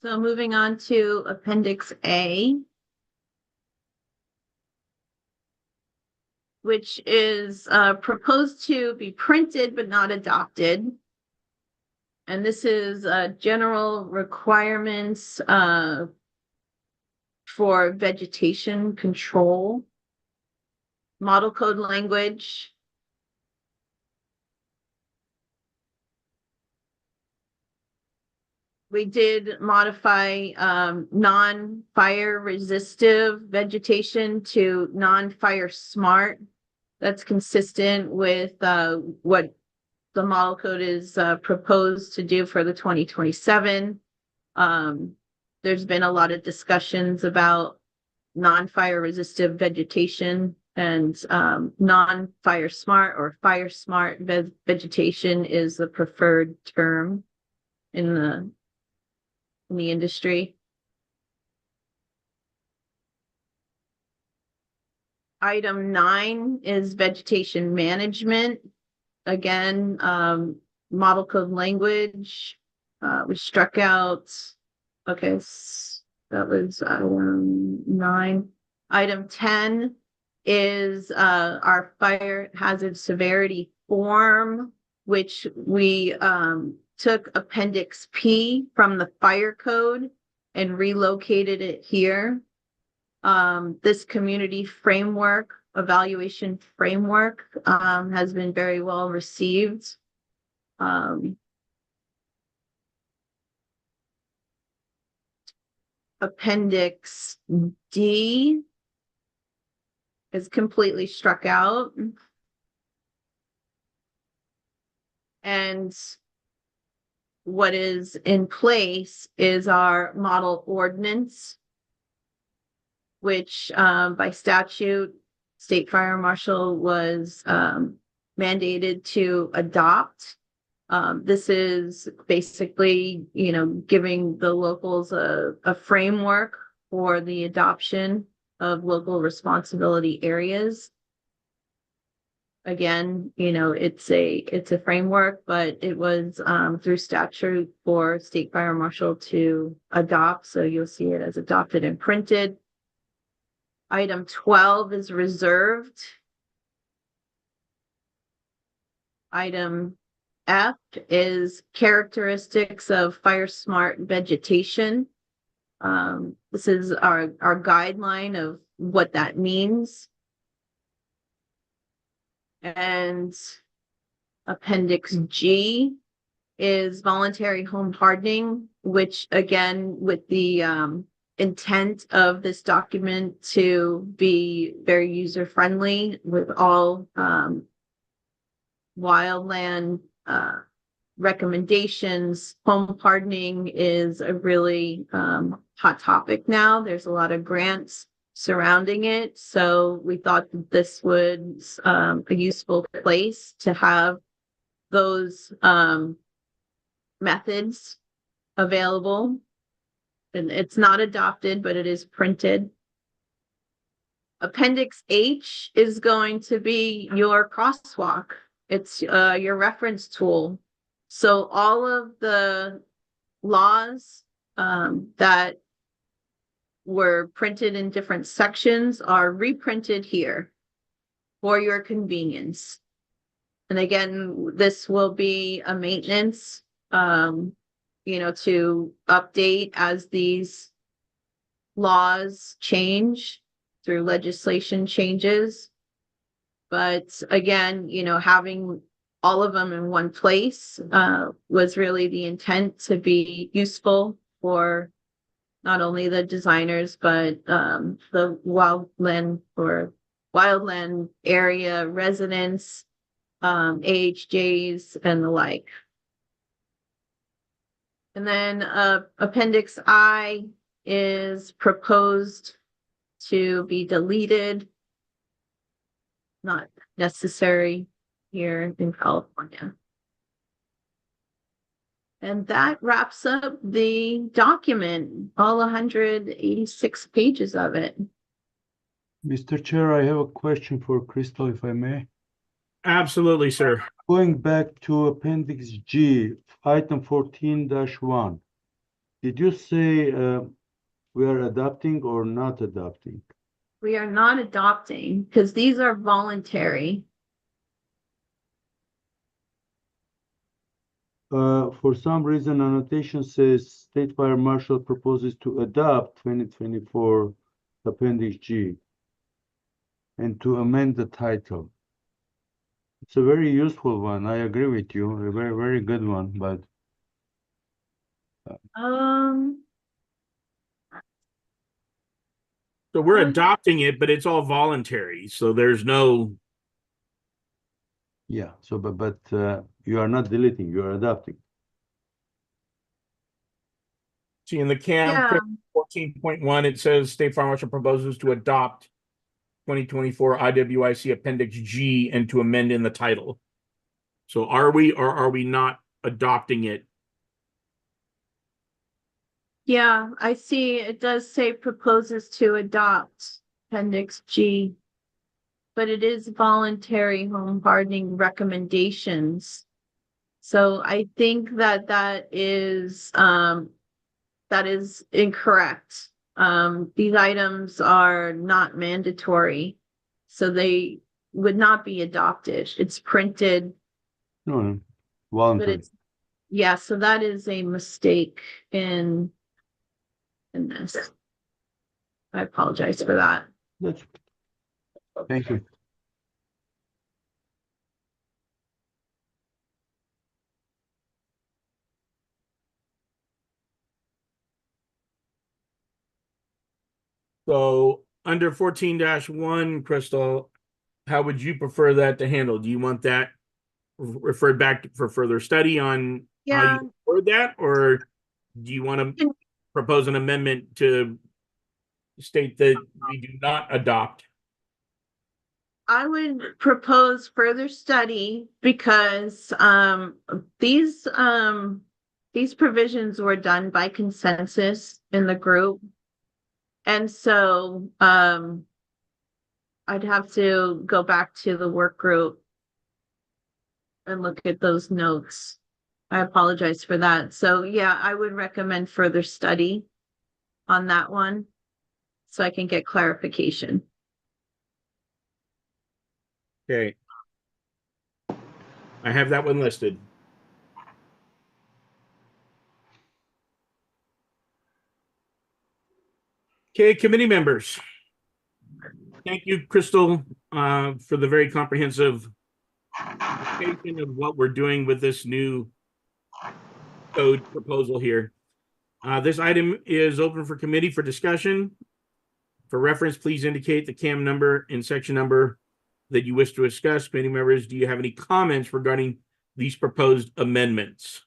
So moving on to Appendix A, which is proposed to be printed but not adopted. And this is general requirements for vegetation control, model code language. We did modify non-fire resistive vegetation to non-fire smart. That's consistent with what the model code is proposed to do for the 2027. There's been a lot of discussions about non-fire resistive vegetation and non-fire smart or fire smart vegetation is the preferred term in the industry. Item 9 is vegetation management. Again, model code language. We struck out, okay, that was item 9. Item 10 is our fire hazard severity form, which we took Appendix P from the fire code and relocated it here. This community framework, evaluation framework, has been very well received. Appendix D is completely struck out. And what is in place is our model ordinance, which by statute, State Fire Marshal was mandated to adopt. This is basically, giving the locals a framework for the adoption of local responsibility areas. Again, it's a framework, but it was through statute for State Fire Marshal to adopt. So you'll see it as adopted and printed. Item 12 is reserved. Item F is characteristics of fire smart vegetation. This is our guideline of what that means. And Appendix G is voluntary home hardening, which again, with the intent of this document to be very user-friendly with all wildland recommendations. Home hardening is a really hot topic now. There's a lot of grants surrounding it. So we thought that this was a useful place to have those methods available. And it's not adopted, but it is printed. Appendix H is going to be your crosswalk. It's your reference tool. So all of the laws that were printed in different sections are reprinted here for your convenience. And again, this will be a maintenance, to update as these laws change through legislation changes. But again, having all of them in one place was really the intent to be useful for not only the designers, but the wildland area residents, AHJs, and the like. And then Appendix I is proposed to be deleted. Not necessary here in California. And that wraps up the document, all 186 pages of it. Mr. Chair, I have a question for Crystal, if I may. Absolutely, sir. Going back to Appendix G, item 14-1. Did you say we are adopting or not adopting? We are not adopting because these are voluntary. For some reason, annotation says State Fire Marshal proposes to adopt 2024 Appendix G and to amend the title. It's a very useful one. I agree with you. A very, very good one, but So we're adopting it, but it's all voluntary. So there's no. yeah. So, but you are not deleting. You are adopting. See, in the CAM 14.1, it says State Fire Marshal proposes to adopt 2024 IWIC Appendix G and to amend in the title. So are we or are we not adopting it? Yeah, I see. It does say proposes to adopt Appendix G, but it is voluntary home hardening recommendations. So I think that is incorrect. These items are not mandatory, so they would not be adopted. It's printed. No, voluntary. But it's, yeah, so that is a mistake in this. I apologize for that. Thank you. So under 14-1, Crystal, how would you prefer that to handle? Do you want that referred back for further study on how you word that, or do you want to propose an amendment to state that we do not adopt? I would propose further study because these provisions were done by consensus in the group. And so I'd have to go back to the work group and look at those notes. I apologize for that. So yeah, I would recommend further study on that one so I can get clarification. Okay. I have that one listed. Okay, committee members. Thank you, Crystal, for the very comprehensive explanation of what we're doing with this new code proposal here. This item is open for committee for discussion. For reference, please indicate the CAM number and section number that you wish to discuss. Committee members, do you have any comments regarding these proposed amendments?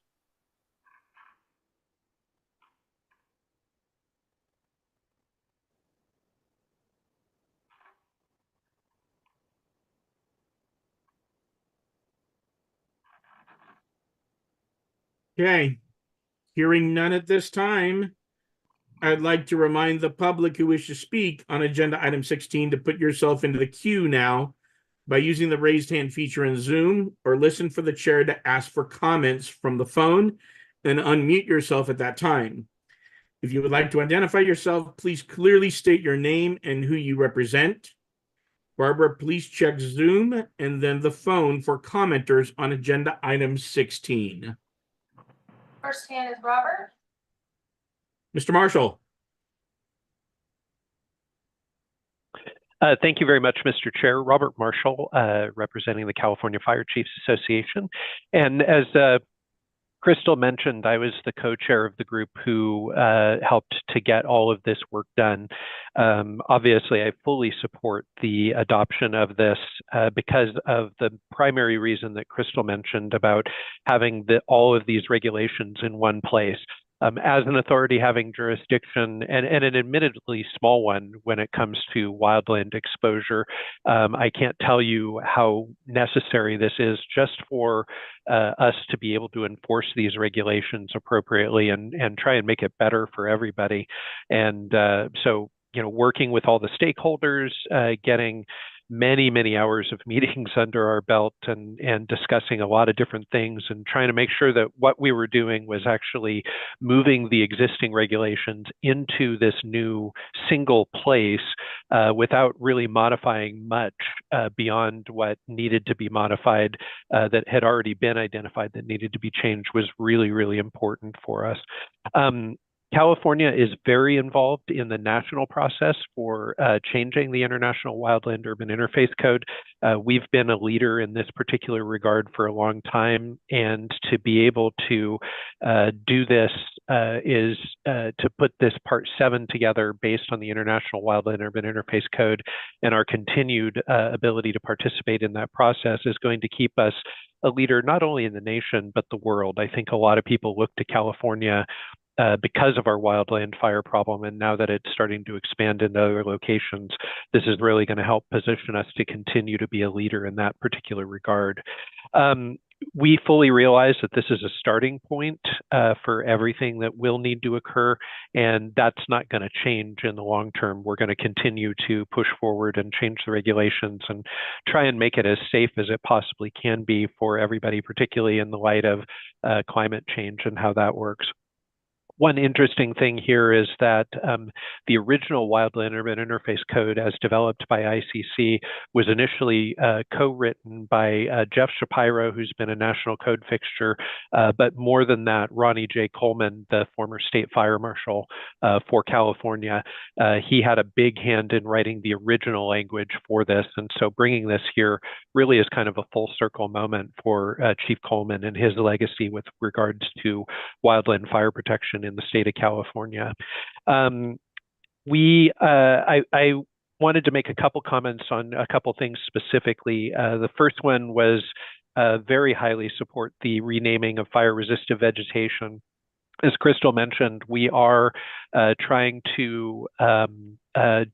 Okay, hearing none at this time, I'd like to remind the public who wish to speak on agenda item 16 to put yourself into the queue now by using the raised hand feature in Zoom, or listen for the chair to ask for comments from the phone and unmute yourself at that time. If you would like to identify yourself, please clearly state your name and who you represent. Barbara, please check Zoom and then the phone for commenters on agenda item 16. First hand is Robert. Mr. Marshall. Thank you very much, Mr. Chair. Robert Marshall, representing the California Fire Chiefs Association. And as Crystal mentioned, I was the co-chair of the group who helped to get all of this work done. Obviously, I fully support the adoption of this because of the primary reason that Crystal mentioned about having all of these regulations in one place. as an authority having jurisdiction and an admittedly small one when it comes to wildland exposure, I can't tell you how necessary this is just for us to be able to enforce these regulations appropriately and try and make it better for everybody. And so, working with all the stakeholders, getting many hours of meetings under our belt and discussing a lot of different things and trying to make sure that what we were doing was actually moving the existing regulations into this new single place without really modifying much beyond what needed to be modified that had already been identified that needed to be changed was really important for us. California is very involved in the national process for changing the International Wildland Urban Interface Code. We've been a leader in this particular regard for a long time, and to be able to do this is to put this Part 7 together based on the International Wildland Urban Interface Code, and our continued ability to participate in that process is going to keep us a leader not only in the nation, but the world. I think a lot of people look to California because of our wildland fire problem, and now that it's starting to expand into other locations, this is really going to help position us to continue to be a leader in that particular regard. We fully realize that this is a starting point for everything that will need to occur, and that's not going to change in the long term. We're going to continue to push forward and change the regulations and try and make it as safe as it possibly can be for everybody, particularly in the light of climate change and how that works. One interesting thing here is that the original Wildland Urban Interface Code, as developed by ICC, was initially co-written by Jeff Shapiro, who's been a national code fixture, but more than that, Ronnie J. Coleman, the former state fire marshal for California, he had a big hand in writing the original language for this, and so bringing this here really is kind of a full circle moment for Chief Coleman and his legacy with regards to wildland fire protection in the state of California. I wanted to make a couple comments on a couple things specifically. The first one was very highly support the renaming of fire resistant vegetation. As Crystal mentioned, we are trying to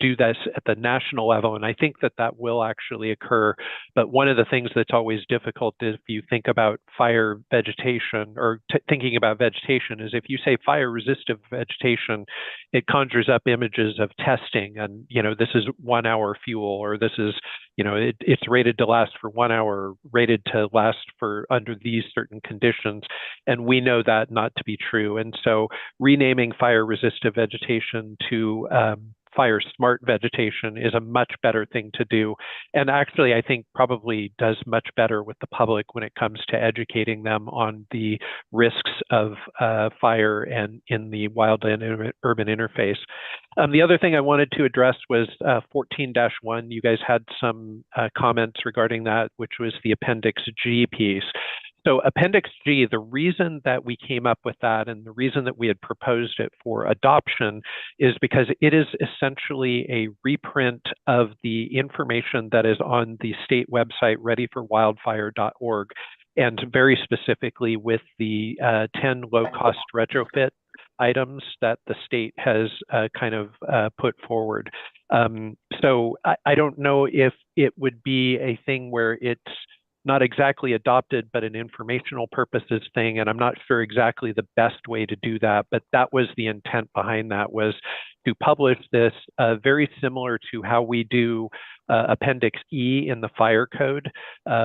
do this at the national level, and I think that that will actually occur. But one of the things that's always difficult is if you think about fire vegetation or thinking about vegetation is if you say fire resistant vegetation, it conjures up images of testing and, this is 1 hour fuel, or this is, it's rated to last for 1 hour, rated to last for under these certain conditions. And we know that not to be true. And so renaming fire resistant vegetation to fire smart vegetation is a much better thing to do. And actually, I think probably does much better with the public when it comes to educating them on the risks of fire and in the wildland urban interface. The other thing I wanted to address was 14-1. You guys had some comments regarding that, which was the Appendix G piece. So Appendix G, the reason that we came up with that and the reason that we had proposed it for adoption is because it is essentially a reprint of the information that is on the state website, readyforwildfire.org, and very specifically with the 10 low-cost retrofit items that the state has kind of put forward. So I don't know if it would be a thing where it's not exactly adopted, but an informational purposes thing. And I'm not sure exactly the best way to do that, but that was the intent behind that, was to publish this very similar to how we do Appendix E in the fire code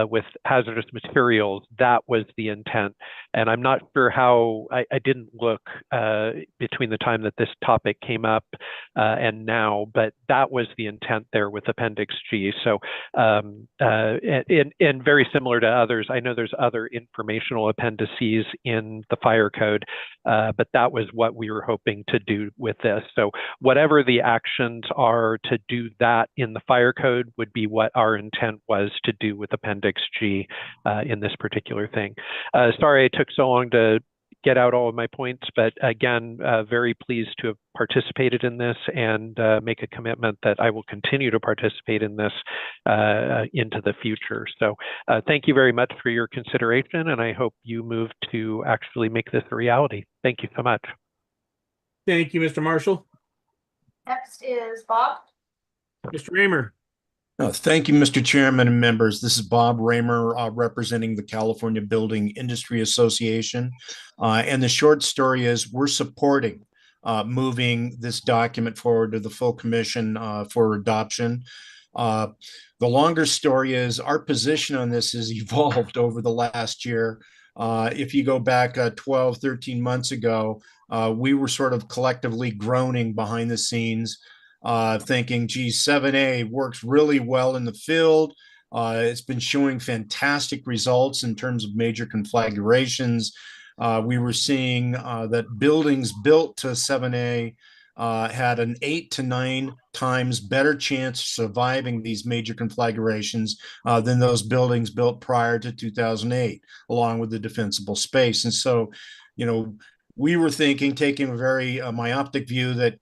with hazardous materials. That was the intent. And I'm not sure how, I didn't look between the time that this topic came up and now, but that was the intent there with Appendix G. So, and very similar to others, I know there's other informational appendices in the fire code, but that was what we were hoping to do with this. So whatever the actions are to do that in the fire code would be what our intent was to do with Appendix G in this particular thing. Sorry it took so long to get out all of my points, but again, very pleased to have participated in this and make a commitment that I will continue to participate in this into the future. So thank you very much for your consideration, and I hope you move to actually make this a reality. Thank you so much. Thank you, Mr. Marshall. Next is Bob. Mr. Raymer. Thank you, Mr. Chairman and members. This is Bob Raymer, representing the California Building Industry Association. And the short story is we're supporting moving this document forward to the full commission for adoption. The longer story is our position on this has evolved over the last year. If you go back 12, 13 months ago, we were sort of collectively groaning behind the scenes, thinking, geez, 7A works really well in the field. It's been showing fantastic results in terms of major conflagrations. We were seeing that buildings built to 7A had an 8 to 9 times better chance of surviving these major conflagrations than those buildings built prior to 2008, along with the defensible space. And so, we were thinking, taking a very myopic view that,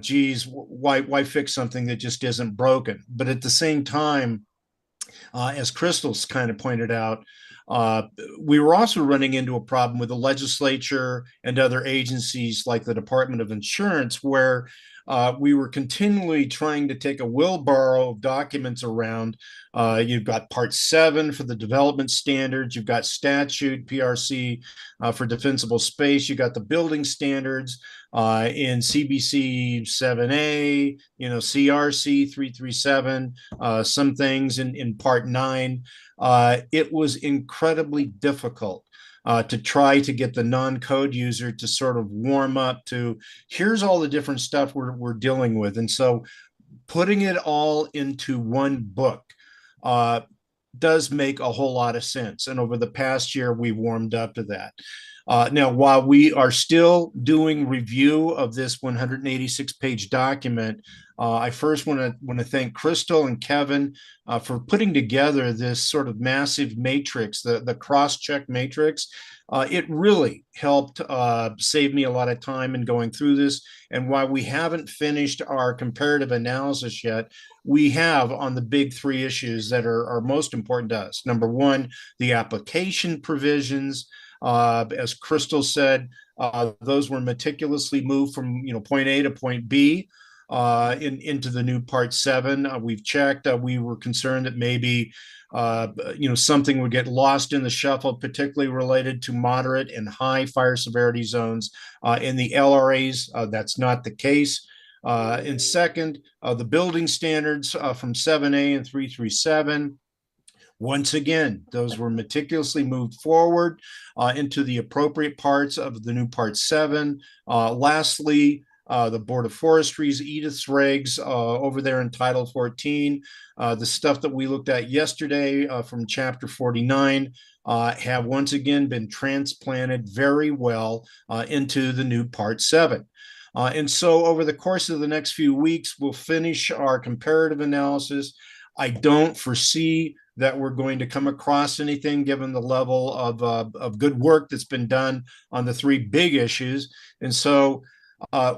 geez, why fix something that just isn't broken? But at the same time, as Crystal's kind of pointed out, we were also running into a problem with the legislature and other agencies like the Department of Insurance, where we were continually trying to take a wheelbarrow of documents around. You've got Part 7 for the development standards. You've got statute, PRC, for defensible space. You got the building standards in CBC 7A, CRC 337, some things in Part 9. It was incredibly difficult to try to get the non-code user to sort of warm up to, here's all the different stuff we're dealing with. And so putting it all into one book does make a whole lot of sense. And over the past year, we warmed up to that. Now, while we are still doing review of this 186-page document, I first want to thank Crystal and Kevin for putting together this sort of massive matrix, the cross-check matrix. It really helped save me a lot of time in going through this. And while we haven't finished our comparative analysis yet, we have on the big three issues that are most important to us. Number one, the application provisions. As Crystal said, those were meticulously moved from point A to point B into the new Part 7. We've checked. We were concerned that maybe something would get lost in the shuffle, particularly related to moderate and high fire severity zones in the LRAs. That's not the case. And second, the building standards from 7A and 337. Once again, those were meticulously moved forward into the appropriate parts of the new Part 7. Lastly, the Board of Forestry's Edith's regs over there in Title 14, the stuff that we looked at yesterday from Chapter 49 have once again been transplanted very well into the new Part 7. And so over the course of the next few weeks, we'll finish our comparative analysis. I don't foresee that we're going to come across anything given the level of good work that's been done on the three big issues. And so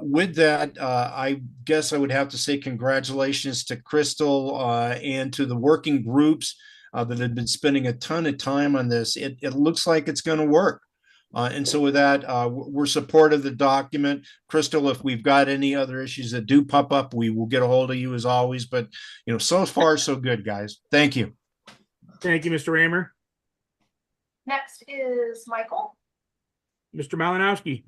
with that, I guess I would have to say congratulations to Crystal and to the working groups that have been spending a ton of time on this. It looks like it's going to work. And so with that, we're supportive of the document. Crystal, if we've got any other issues that do pop up, we will get a hold of you as always. But, so far, so good, guys. Thank you. Thank you, Mr. Raymer. Next is Michael. Mr. Malinowski.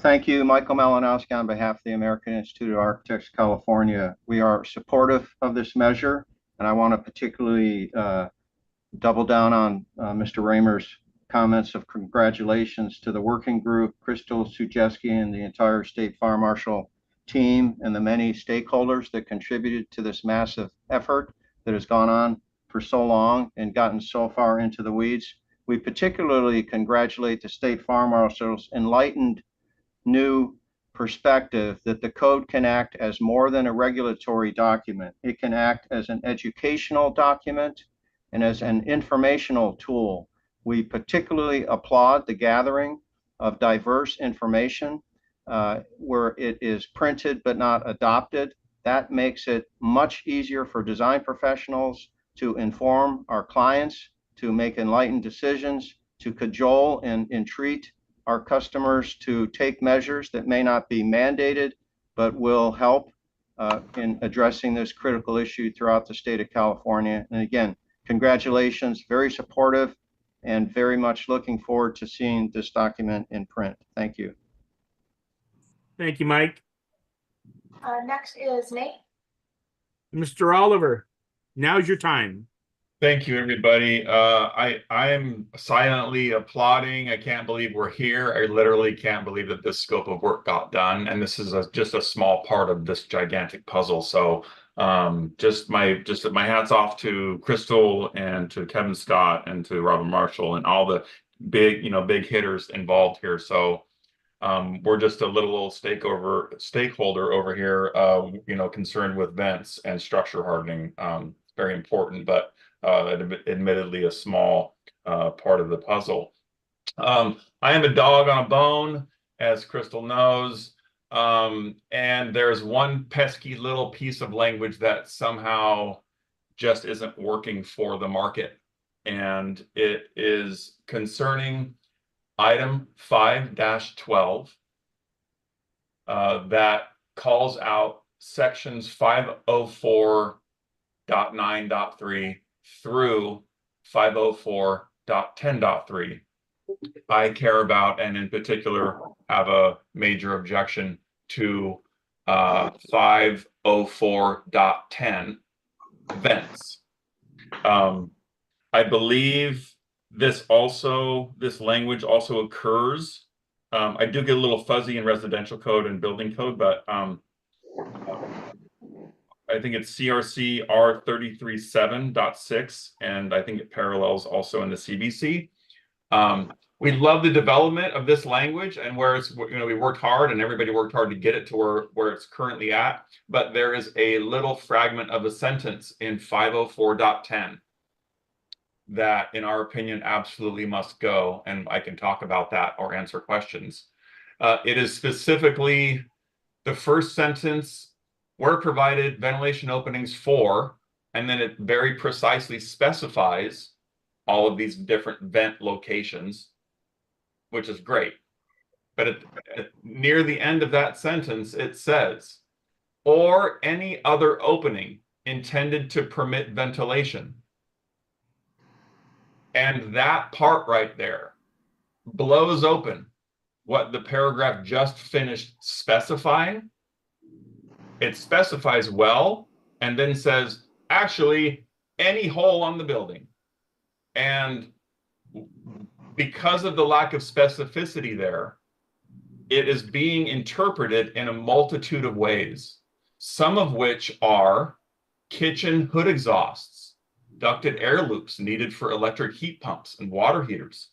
Thank you, Michael Malinowski, on behalf of the American Institute of Architects, California. We are supportive of this measure, and I want to particularly double down on Mr. Raymer's comments of congratulations to the working group, Crystal Sujeski, and the entire State Fire Marshal team, and the many stakeholders that contributed to this massive effort that has gone on for so long and gotten so far into the weeds. We particularly congratulate the State Fire Marshal's enlightened new perspective that the code can act as more than a regulatory document. It can act as an educational document and as an informational tool. We particularly applaud the gathering of diverse information where it is printed but not adopted. That makes it much easier for design professionals to inform our clients, to make enlightened decisions, to cajole and entreat our customers to take measures that may not be mandated, but will help in addressing this critical issue throughout the state of California. And again, congratulations, very supportive, and very much looking forward to seeing this document in print. Thank you. Thank you, Mike. Next is Nate. Mr. Oliver, now's your time. Thank you, everybody. I am silently applauding. I can't believe we're here. I literally can't believe that this scope of work got done, and this is just a small part of this gigantic puzzle. So, just my hats off to Crystal and to Kevin Scott and to Robert Marshall and all the big hitters involved here. So, we're just a little stakeholder over here, concerned with vents and structure hardening. Very important, but admittedly a small part of the puzzle. I am a dog on a bone, as Crystal knows, and there's one pesky little piece of language that somehow just isn't working for the market, and it is concerning item 5-12 that calls out sections 504.9.3 through 504.10.3. I care about, and in particular have a major objection to 504.10 vents. I believe this language also occurs. I do get a little fuzzy in residential code and building code, but I think it's CRC R337.6, and I think it parallels also in the CBC. We love the development of this language and where it's, we worked hard and everybody worked hard to get it to where it's currently at, but there is a little fragment of a sentence in 504.10 that, in our opinion, absolutely must go, and I can talk about that or answer questions. It is specifically the first sentence, where provided ventilation openings for, and then it very precisely specifies all of these different vent locations, which is great. But near the end of that sentence, it says, or any other opening intended to permit ventilation. And that part right there blows open what the paragraph just finished specifying. It specifies well, and then says, actually, any hole on the building. And because of the lack of specificity there, it is being interpreted in a multitude of ways, some of which are kitchen hood exhausts, ducted air loops needed for electric heat pumps and water heaters,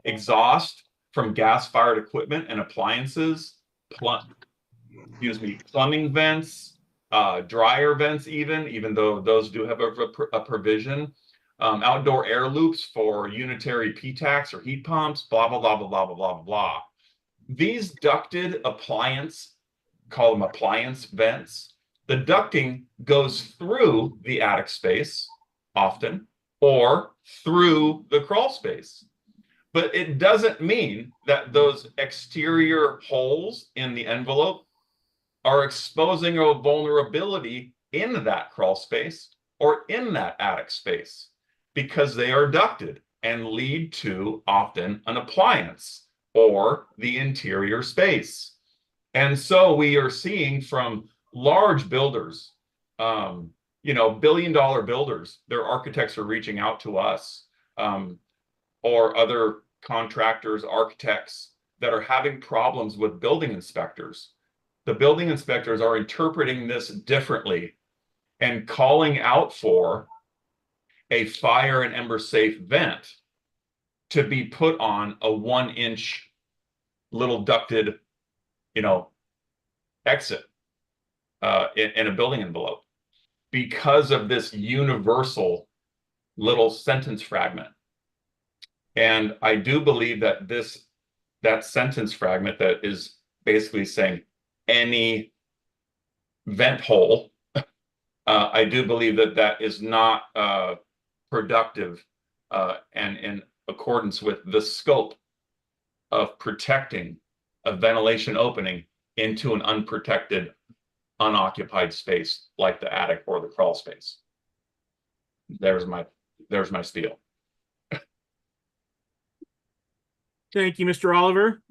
exhaust from gas-fired equipment and appliances, plumbing vents, dryer vents, even though those do have a provision, outdoor air loops for unitary PTACs or heat pumps, blah, blah, blah, blah, blah, blah, blah, blah. These ducted appliance, call them appliance vents, the ducting goes through the attic space often, or through the crawl space. But it doesn't mean that those exterior holes in the envelope are exposing a vulnerability in that crawl space or in that attic space, because they are ducted and lead to often an appliance or the interior space. And so we are seeing from large builders, billion-dollar builders, their architects are reaching out to us, or other contractors, architects that are having problems with building inspectors. The building inspectors are interpreting this differently and calling out for a fire and ember safe vent to be put on a 1-inch little ducted, exit in a building envelope, because of this universal little sentence fragment. And I do believe that that sentence fragment that is basically saying any vent hole, I do believe that is not productive and in accordance with the scope of protecting a ventilation opening into an unprotected, unoccupied space like the attic or the crawl space. There's my spiel. Thank you, Mr. Oliver.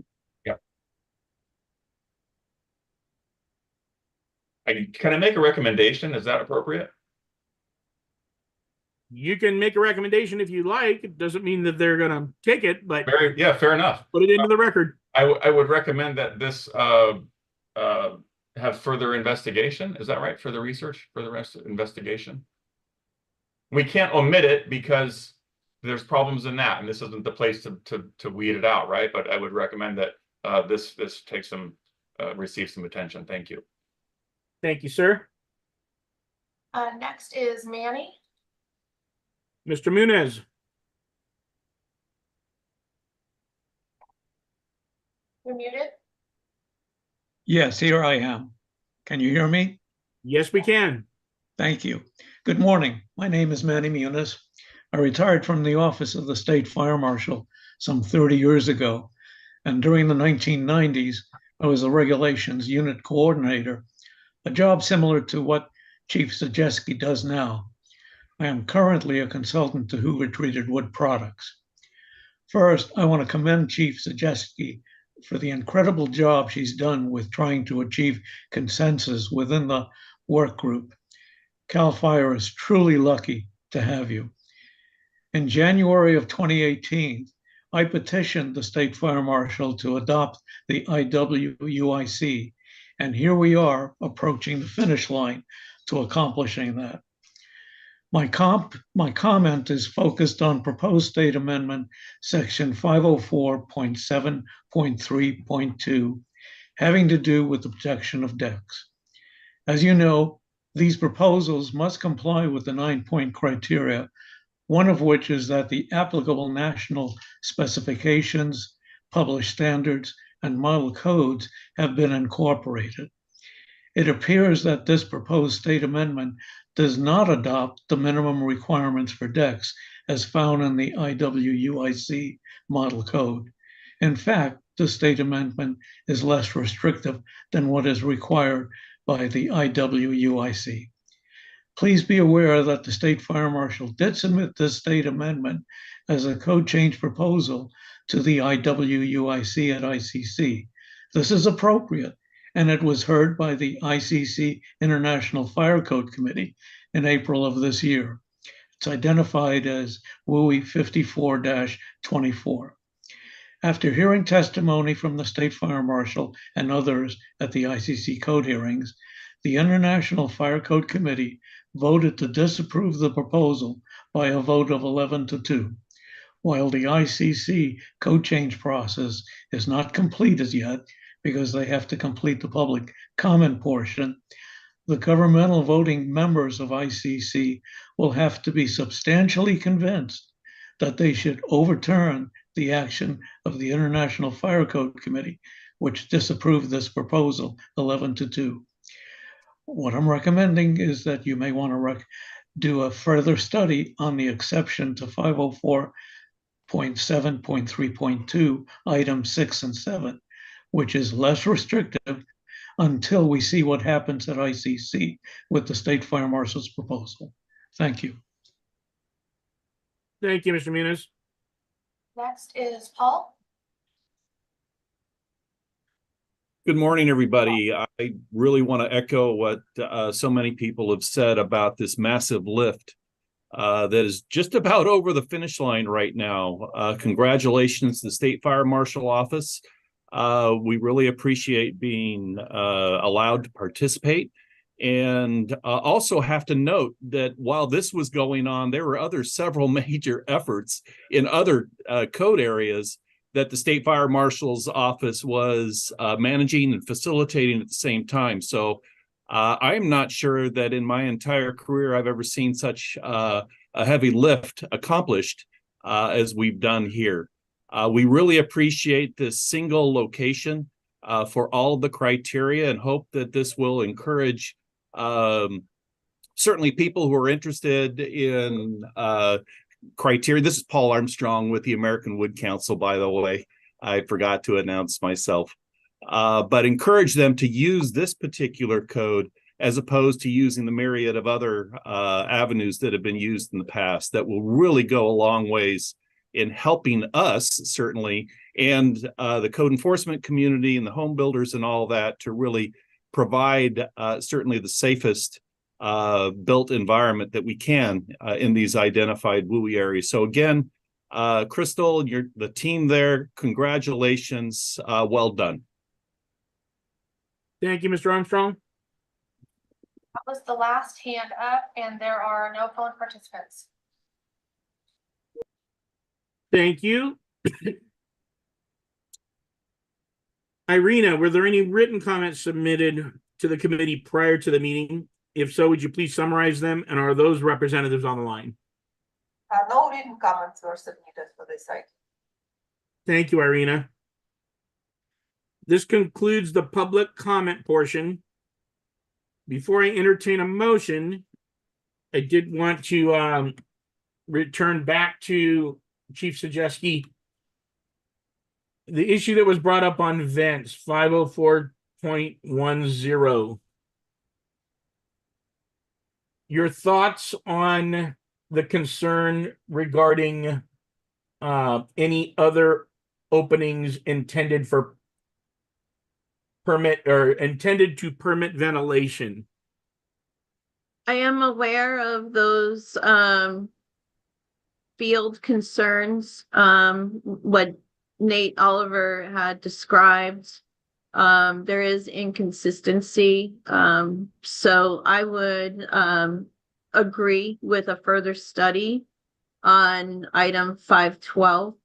Can I make a recommendation? Is that appropriate? You can make a recommendation if you like. It doesn't mean that they're going to take it, but fair enough. Put it into the record. I would recommend that this have further investigation. Is that right? Further research, further investigation. We can't omit it because there's problems in that, and this isn't the place to weed it out, right? But I would recommend that this takes some receive some attention. Thank you. Thank you, sir. Next is Manny. Mr. Munez. You're muted. Yes, here I am. Can you hear me? Yes, we can. Thank you. Good morning. My name is Manny Muniz. I retired from the office of the State Fire Marshal some 30 years ago. And during the 1990s, I was a regulations unit coordinator, a job similar to what Chief Zajeski does now. I am currently a consultant to Hoover Treated Wood Products. First, I want to commend Chief Zajeski for the incredible job she's done with trying to achieve consensus within the work group. CAL FIRE is truly lucky to have you. In January of 2018, I petitioned the State Fire Marshal to adopt the IWUIC, and here we are approaching the finish line to accomplishing that. My comment is focused on proposed state amendment section 504.7.3.2, having to do with the protection of decks. As you know, these proposals must comply with the 9-point criteria, one of which is that the applicable national specifications, published standards, and model codes have been incorporated. It appears that this proposed state amendment does not adopt the minimum requirements for decks as found in the IWUIC model code. In fact, the state amendment is less restrictive than what is required by the IWUIC. Please be aware that the State Fire Marshal did submit this state amendment as a code change proposal to the IWUIC at ICC. This is appropriate, and it was heard by the ICC International Fire Code Committee in April of this year. It's identified as WUI 54-24. After hearing testimony from the State Fire Marshal and others at the ICC code hearings, the International Fire Code Committee voted to disapprove the proposal by a vote of 11-2. While the ICC code change process is not complete as yet, because they have to complete the public comment portion, the governmental voting members of ICC will have to be substantially convinced that they should overturn the action of the International Fire Code Committee, which disapproved this proposal 11-2. What I'm recommending is that you may want to do a further study on the exception to 504.7.3.2, items 6 and 7, which is less restrictive until we see what happens at ICC with the State Fire Marshal's proposal. Thank you. Thank you, Mr. Muniz. Next is Paul. Good morning, everybody. I really want to echo what so many people have said about this massive lift that is just about over the finish line right now. Congratulations to the State Fire Marshal Office. We really appreciate being allowed to participate, and also have to note that while this was going on, there were several major efforts in other code areas that the State Fire Marshal's Office was managing and facilitating at the same time. So I'm not sure that in my entire career I've ever seen such a heavy lift accomplished as we've done here. We really appreciate this single location for all the criteria, and hope that this will encourage certainly people who are interested in criteria. This is Paul Armstrong with the American Wood Council, by the way. I forgot to announce myself. But encourage them to use this particular code as opposed to using the myriad of other avenues that have been used in the past that will really go a long ways in helping us, certainly, and the code enforcement community and the home builders and all that to really provide certainly the safest built environment that we can in these identified WUI areas. So again, Crystal and the team there, congratulations, well done. Thank you, Mr. Armstrong. That was the last hand up, and there are no phone participants. Thank you. Irina, were there any written comments submitted to the committee prior to the meeting? If so, would you please summarize them? And are those representatives on the line? No written comments were submitted for this item. Thank you, Irina. This concludes the public comment portion. Before I entertain a motion, I did want to return back to Chief Sajeski. The issue that was brought up on vents, 504.10. Your thoughts on the concern regarding any other openings intended for permit or intended to permit ventilation? I am aware of those field concerns, what Nate Oliver had described. There is inconsistency. So I would agree with a further study on item 512.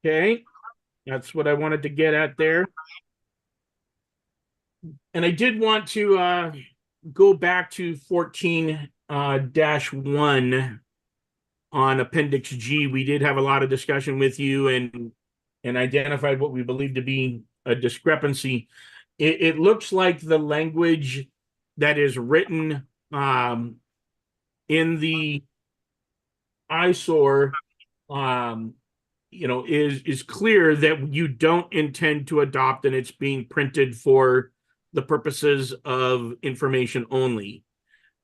Okay, that's what I wanted to get at there. And I did want to go back to 14-1 on Appendix G. We did have a lot of discussion with you and identified what we believe to be a discrepancy. It looks like the language that is written in the eyesore is clear that you don't intend to adopt, and it's being printed for the purposes of information only.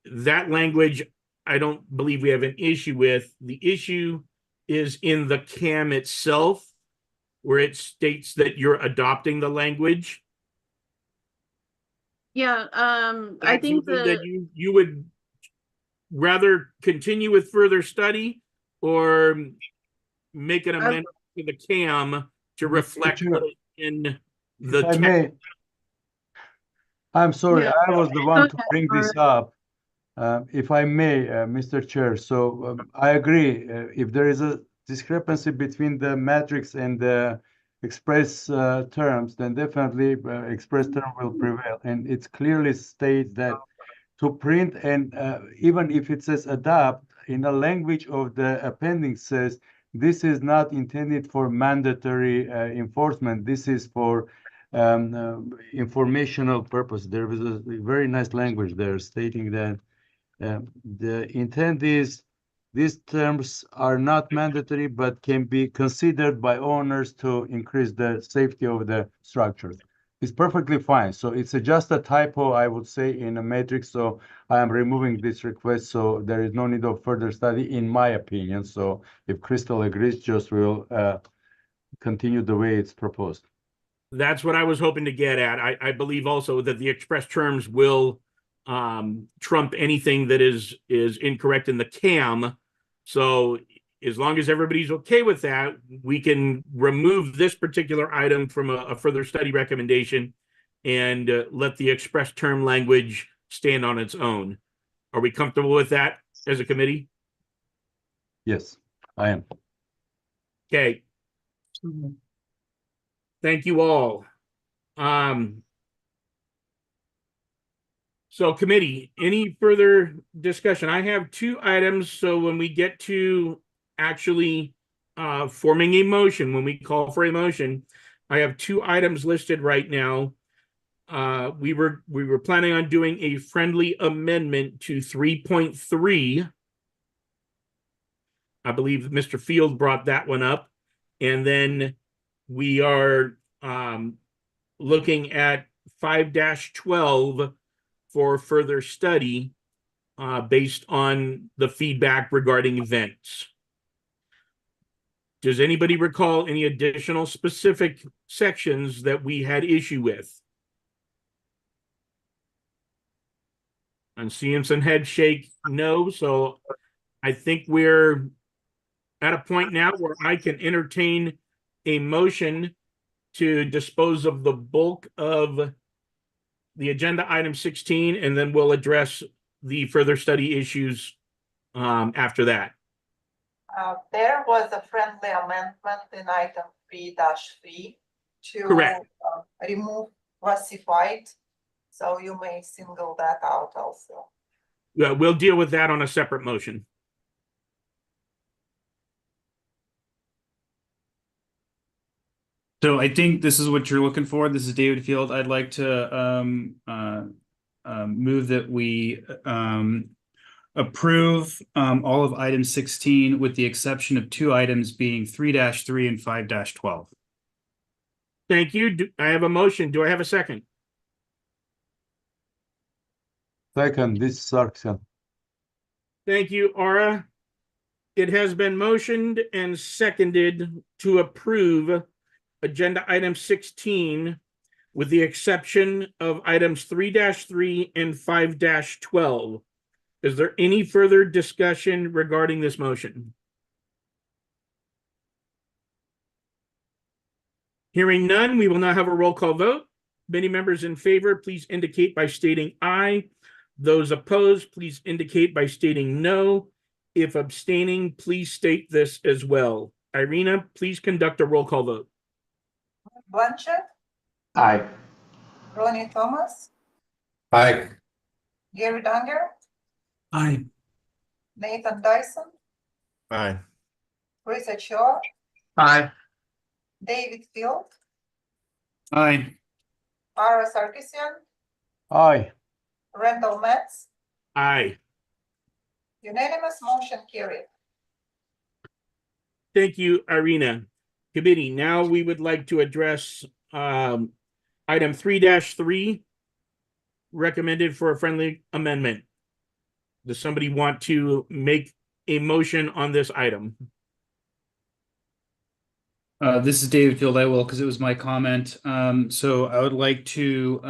That language, I don't believe we have an issue with. The issue is in the CAM itself, where it states that you're adopting the language. Yeah, I think that you would rather continue with further study or make an amendment to the CAM to reflect what is in the If I may, I'm sorry, Yeah. I was the one to Okay, bring this up. If I may, Mr. Chair, so I agree. If there is a discrepancy between the matrix and the express terms, then definitely express term will prevail. And it clearly states that to print, and even if it says adopt, in the language of the appendix says this is not intended for mandatory enforcement. This is for informational purpose. There was a very nice language there stating that the intent is these terms are not mandatory, but can be considered by owners to increase the safety of the structures. It's perfectly fine. So it's just a typo, I would say, in a matrix. So I am removing this request. So there is no need of further study, in my opinion. So if Crystal agrees, just will continue the way it's proposed. That's what I was hoping to get at. I believe also that the express terms will trump anything that is incorrect in the CAM. So as long as everybody's okay with that, we can remove this particular item from a further study recommendation and let the express term language stand on its own. Are we comfortable with that as a committee? Yes, I am. Okay. Thank you all. So committee, any further discussion? I have two items. So when we get to actually forming a motion, when we call for a motion, I have two items listed right now. we were planning on doing a friendly amendment to 3.3. I believe Mr. Field brought that one up. And then we are looking at 5-12 for further study based on the feedback regarding events. Does anybody recall any additional specific sections that we had issue with? I'm seeing some head shake no, so I think we're at a point now where I can entertain a motion to dispose of the bulk of the agenda item 16, and then we'll address the further study issues after that. There was a friendly amendment in item 3-3 to Correct. Remove classified. So you may single that out also. Yeah, we'll deal with that on a separate motion. So I think this is what you're looking for. This is David Field. I'd like to move that we approve all of item 16 with the exception of two items being 3-3 and 5-12. Thank you. I have a motion. Do I have a second? Second, this is Sarkisian. Thank you, Aura. It has been motioned and seconded to approve agenda item 16 with the exception of items 3-3 and 5-12. Is there any further discussion regarding this motion? Hearing none, we will now have a roll call vote. Many members in favor, please indicate by stating aye. Those opposed, please indicate by stating no. If abstaining, please state this as well. Irina, please conduct a roll call vote. Blanchett, Aye. Ronnie Thomas, Aye. Gary Danger, Aye. Nathan Dyson, Aye. Risa Shaw, Aye. David Field, Aye. Ara Sarkisian, Aye. Randall Metz. Aye. Unanimous motion carried. Thank you, Irina. Committee, now we would like to address item 3-3, recommended for a friendly amendment. Does somebody want to make a motion on this item? This is David Field. I will, because it was my comment. So I would like to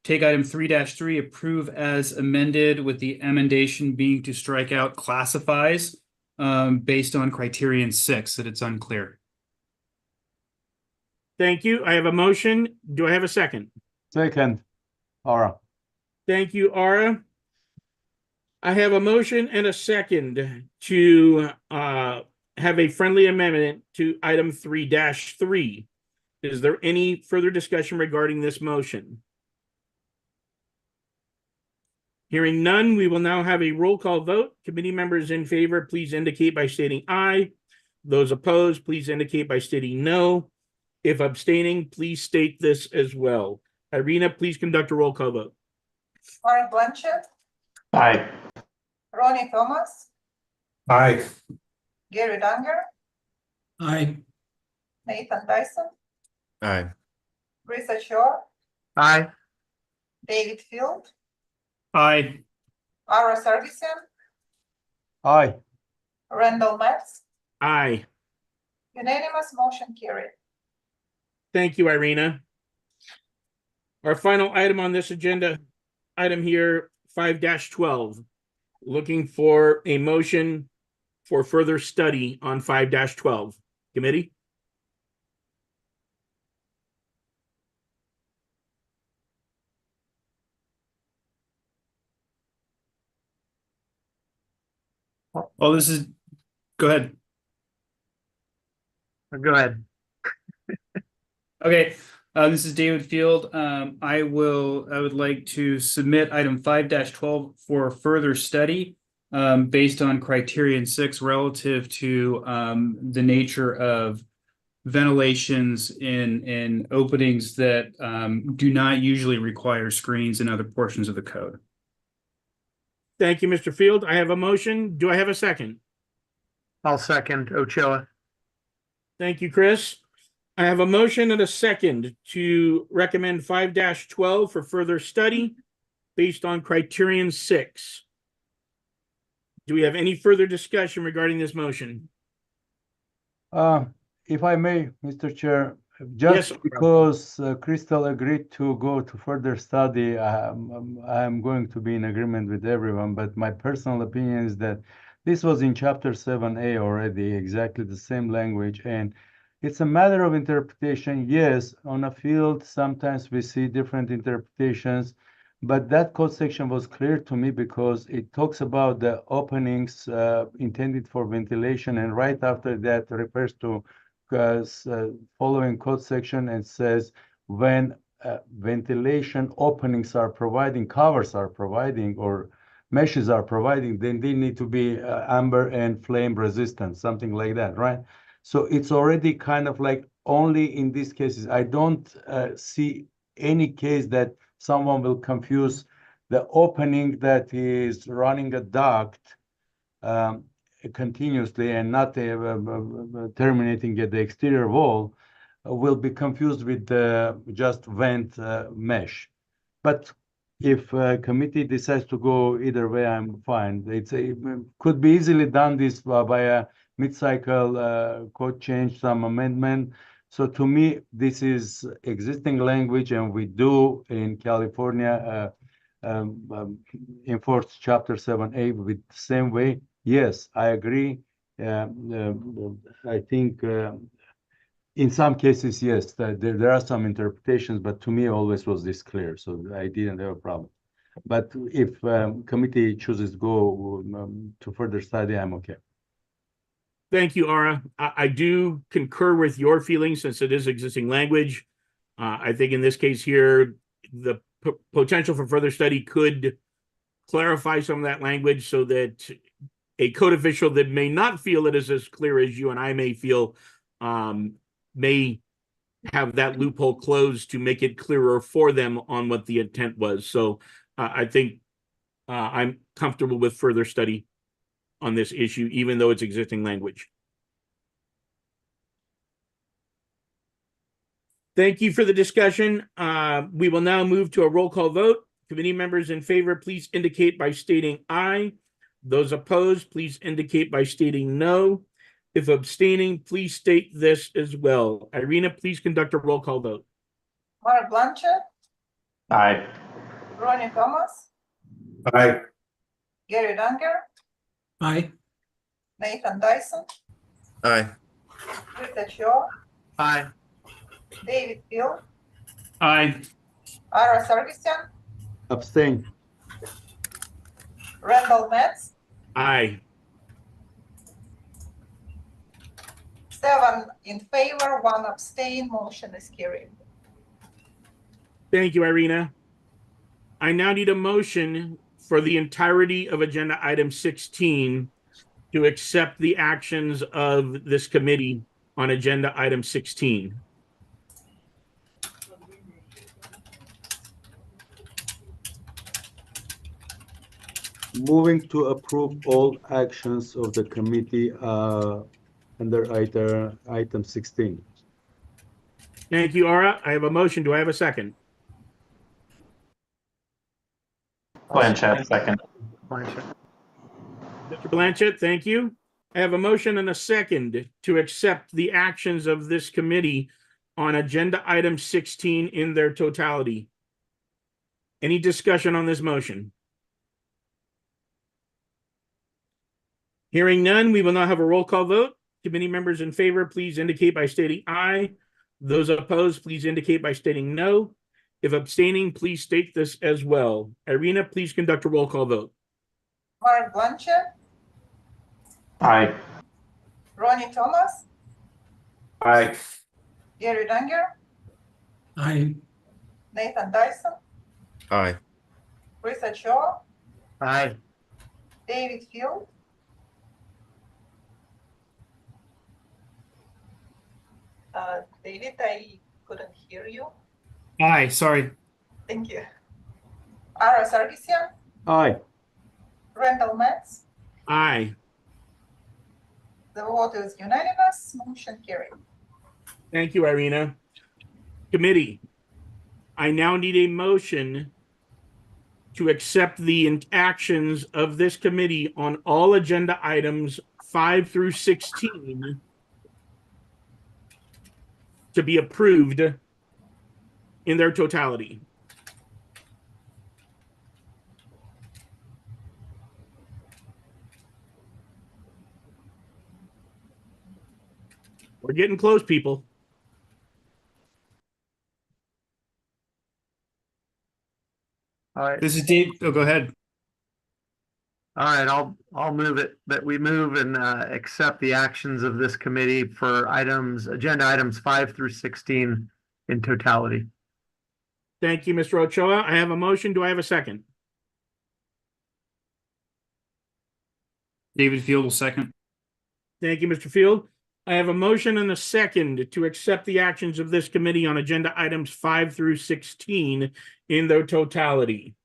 take item 3-3, approve as amended, with the amendation being to strike out classifies based on criterion 6, that it's unclear. Thank you. I have a motion. Do I have a second? Second, Aura. Thank you, Aura. I have a motion and a second to have a friendly amendment to item 3-3. Is there any further discussion regarding this motion? Hearing none, we will now have a roll call vote. Committee members in favor, please indicate by stating aye. Those opposed, please indicate by stating no. If abstaining, please state this as well. Irina, please conduct a roll call vote. Mark Blanchett, Aye. Ronnie Thomas, Aye. Gary Danger, Aye. Nathan Dyson, Aye. Risa Shaw, Aye. David Field, Aye. Ara Sarkisian, Aye. Randall Metz. Aye. Unanimous motion carried. Thank you, Irina. Our final item on this agenda item here, 5-12. Looking for a motion for further study on 5-12. Committee? Oh, this is, go ahead. Go ahead. Okay, this is David Field. I would like to submit item 5-12 for further study based on criterion 6 relative to the nature of ventilations in openings that do not usually require screens in other portions of the code. Thank you, Mr. Field. I have a motion. Do I have a second? I'll second Ochoa. Thank you, Chris. I have a motion and a second to recommend 5-12 for further study based on criterion 6. Do we have any further discussion regarding this motion? If I may, Mr. Chair, just Yes. because Crystal agreed to go to further study, I'm going to be in agreement with everyone, but my personal opinion is that this was in Chapter 7A already, exactly the same language, and it's a matter of interpretation. Yes, on a field, sometimes we see different interpretations, but that code section was clear to me because it talks about the openings intended for ventilation, and right after that refers to following code section and says when ventilation openings are providing, covers are providing, or meshes are providing, then they need to be amber and flame resistant, something like that, right? So it's already kind of like only in these cases. I don't see any case that someone will confuse the opening that is running a duct continuously and not terminating at the exterior wall will be confused with just vent mesh. But if committee decides to go either way, I'm fine. It could be easily done this by a mid-cycle code change, some amendment. So to me, this is existing language, and we do in California enforce Chapter 7A with the same way. Yes, I agree. I think in some cases, yes, there are some interpretations, but to me, always was this clear, so I didn't have a problem. But if committee chooses to go to further study, I'm okay. Thank you, Ara. I do concur with your feelings since it is existing language. I think in this case here, the potential for further study could clarify some of that language so that a code official that may not feel it is as clear as you and I may feel may have that loophole closed to make it clearer for them on what the intent was. So I think I'm comfortable with further study on this issue, even though it's existing language. Thank you for the discussion. We will now move to a roll call vote. Committee members in favor, please indicate by stating aye. Those opposed, please indicate by stating no. If abstaining, please state this as well. Irina, please conduct a roll call vote. Mark Blanchett, Aye. Ronnie Thomas, Aye. Gary Danger, Aye. Nathan Dyson, Aye. Rita Shaw, Aye. David Field, Aye. Ara Sargsyan, Abstain. Randall Metz, Aye. 7 in favor, 1 abstain, motion is carried. Thank you, Irina. I now need a motion for the entirety of agenda item 16 to accept the actions of this committee on agenda item 16. Moving to approve all actions of the committee under item 16. Thank you, Ara. I have a motion. Do I have a second? Blanchett, second. Blanchett. Mr. Blanchett, thank you. I have a motion and a second to accept the actions of this committee on agenda item 16 in their totality. Any discussion on this motion? Hearing none, we will now have a roll call vote. Committee members in favor, please indicate by stating aye. Those opposed, please indicate by stating no. If abstaining, please state this as well. Irina, please conduct a roll call vote. Mark Blanchett, Aye. Ronnie Thomas, Aye. Gary Danger, Aye. Nathan Dyson, Aye. Rita Shaw, Aye. David Field, David, I couldn't hear you. Aye, sorry. Thank you. Ara Sargisian, Aye. Randall Metz, Aye. the vote is unanimous, motion carried. Thank you, Irina. Committee, I now need a motion to accept the actions of this committee on all agenda items 5 through 16 to be approved in their totality. We're getting close, people. All right. This is Dave. Oh, go ahead. All right, I'll move it that we move and accept the actions of this committee for agenda items 5 through 16 in totality. Thank you, Mr. Ochoa. I have a motion. Do I have a second? David Field will second. Thank you, Mr. Field. I have a motion and a second to accept the actions of this committee on agenda items 5 through 16 in their totality.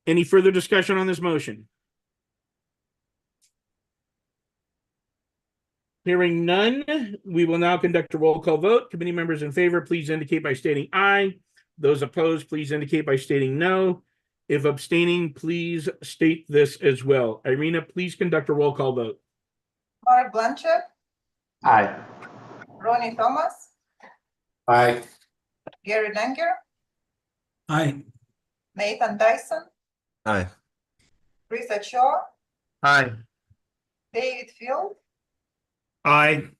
Any further discussion on this motion? Hearing none, we will now conduct a roll call vote. Committee members in favor, please indicate by stating aye. Those opposed, please indicate by stating no. If abstaining, please state this as well. Irina, please conduct a roll call vote. Mark Blanchett, Aye. Ronnie Thomas, Aye. Gary Langer, Aye. Nathan Dyson, Aye. Chris Ochoa, Aye. David Field, Aye.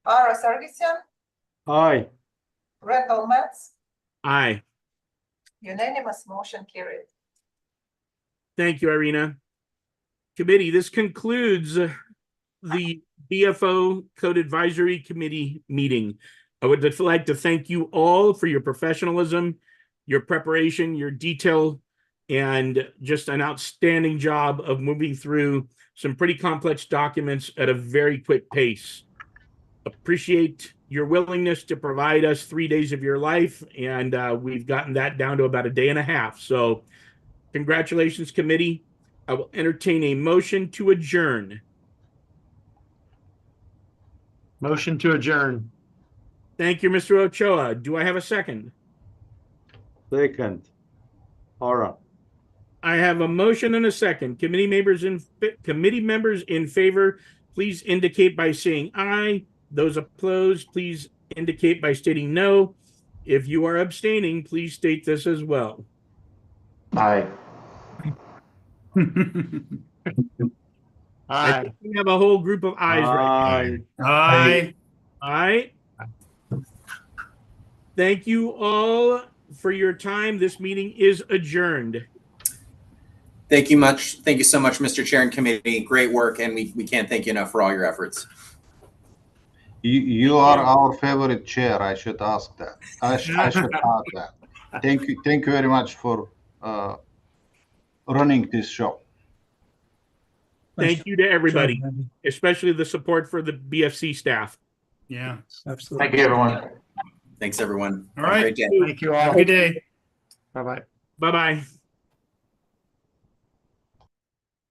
Ara Sargisian, Aye. Randall Metz, Aye. unanimous motion carried. Thank you, Irina. Committee, this concludes the BFO Code Advisory Committee meeting. I would just like to thank you all for your professionalism, your preparation, your detail, and just an outstanding job of moving through some pretty complex documents at a very quick pace. Appreciate your willingness to provide us 3 days of your life, and we've gotten that down to about a day and a half. So congratulations, committee. I will entertain a motion to adjourn. Motion to adjourn. Thank you, Mr. Ochoa. Do I have a second? Second. Aura. I have a motion and a second. Committee members in favor, please indicate by saying aye. Those opposed, please indicate by stating no. If you are abstaining, please state this as well. Aye. I think we have a whole group of ayes right now. Aye. Aye. Thank you all for your time. This meeting is adjourned. Thank you much. Thank you so much, Mr. Chair and committee. Great work, and we can't thank you enough for all your efforts. You are our favorite chair. I should ask that. I should add that. Thank you very much for running this show. Thank you to everybody, especially the support for the BFC staff. Yeah, absolutely. Thank you, everyone. Thanks, everyone. All Have a right. great day. Thank you all. Have a good day. Bye-bye. Bye-bye.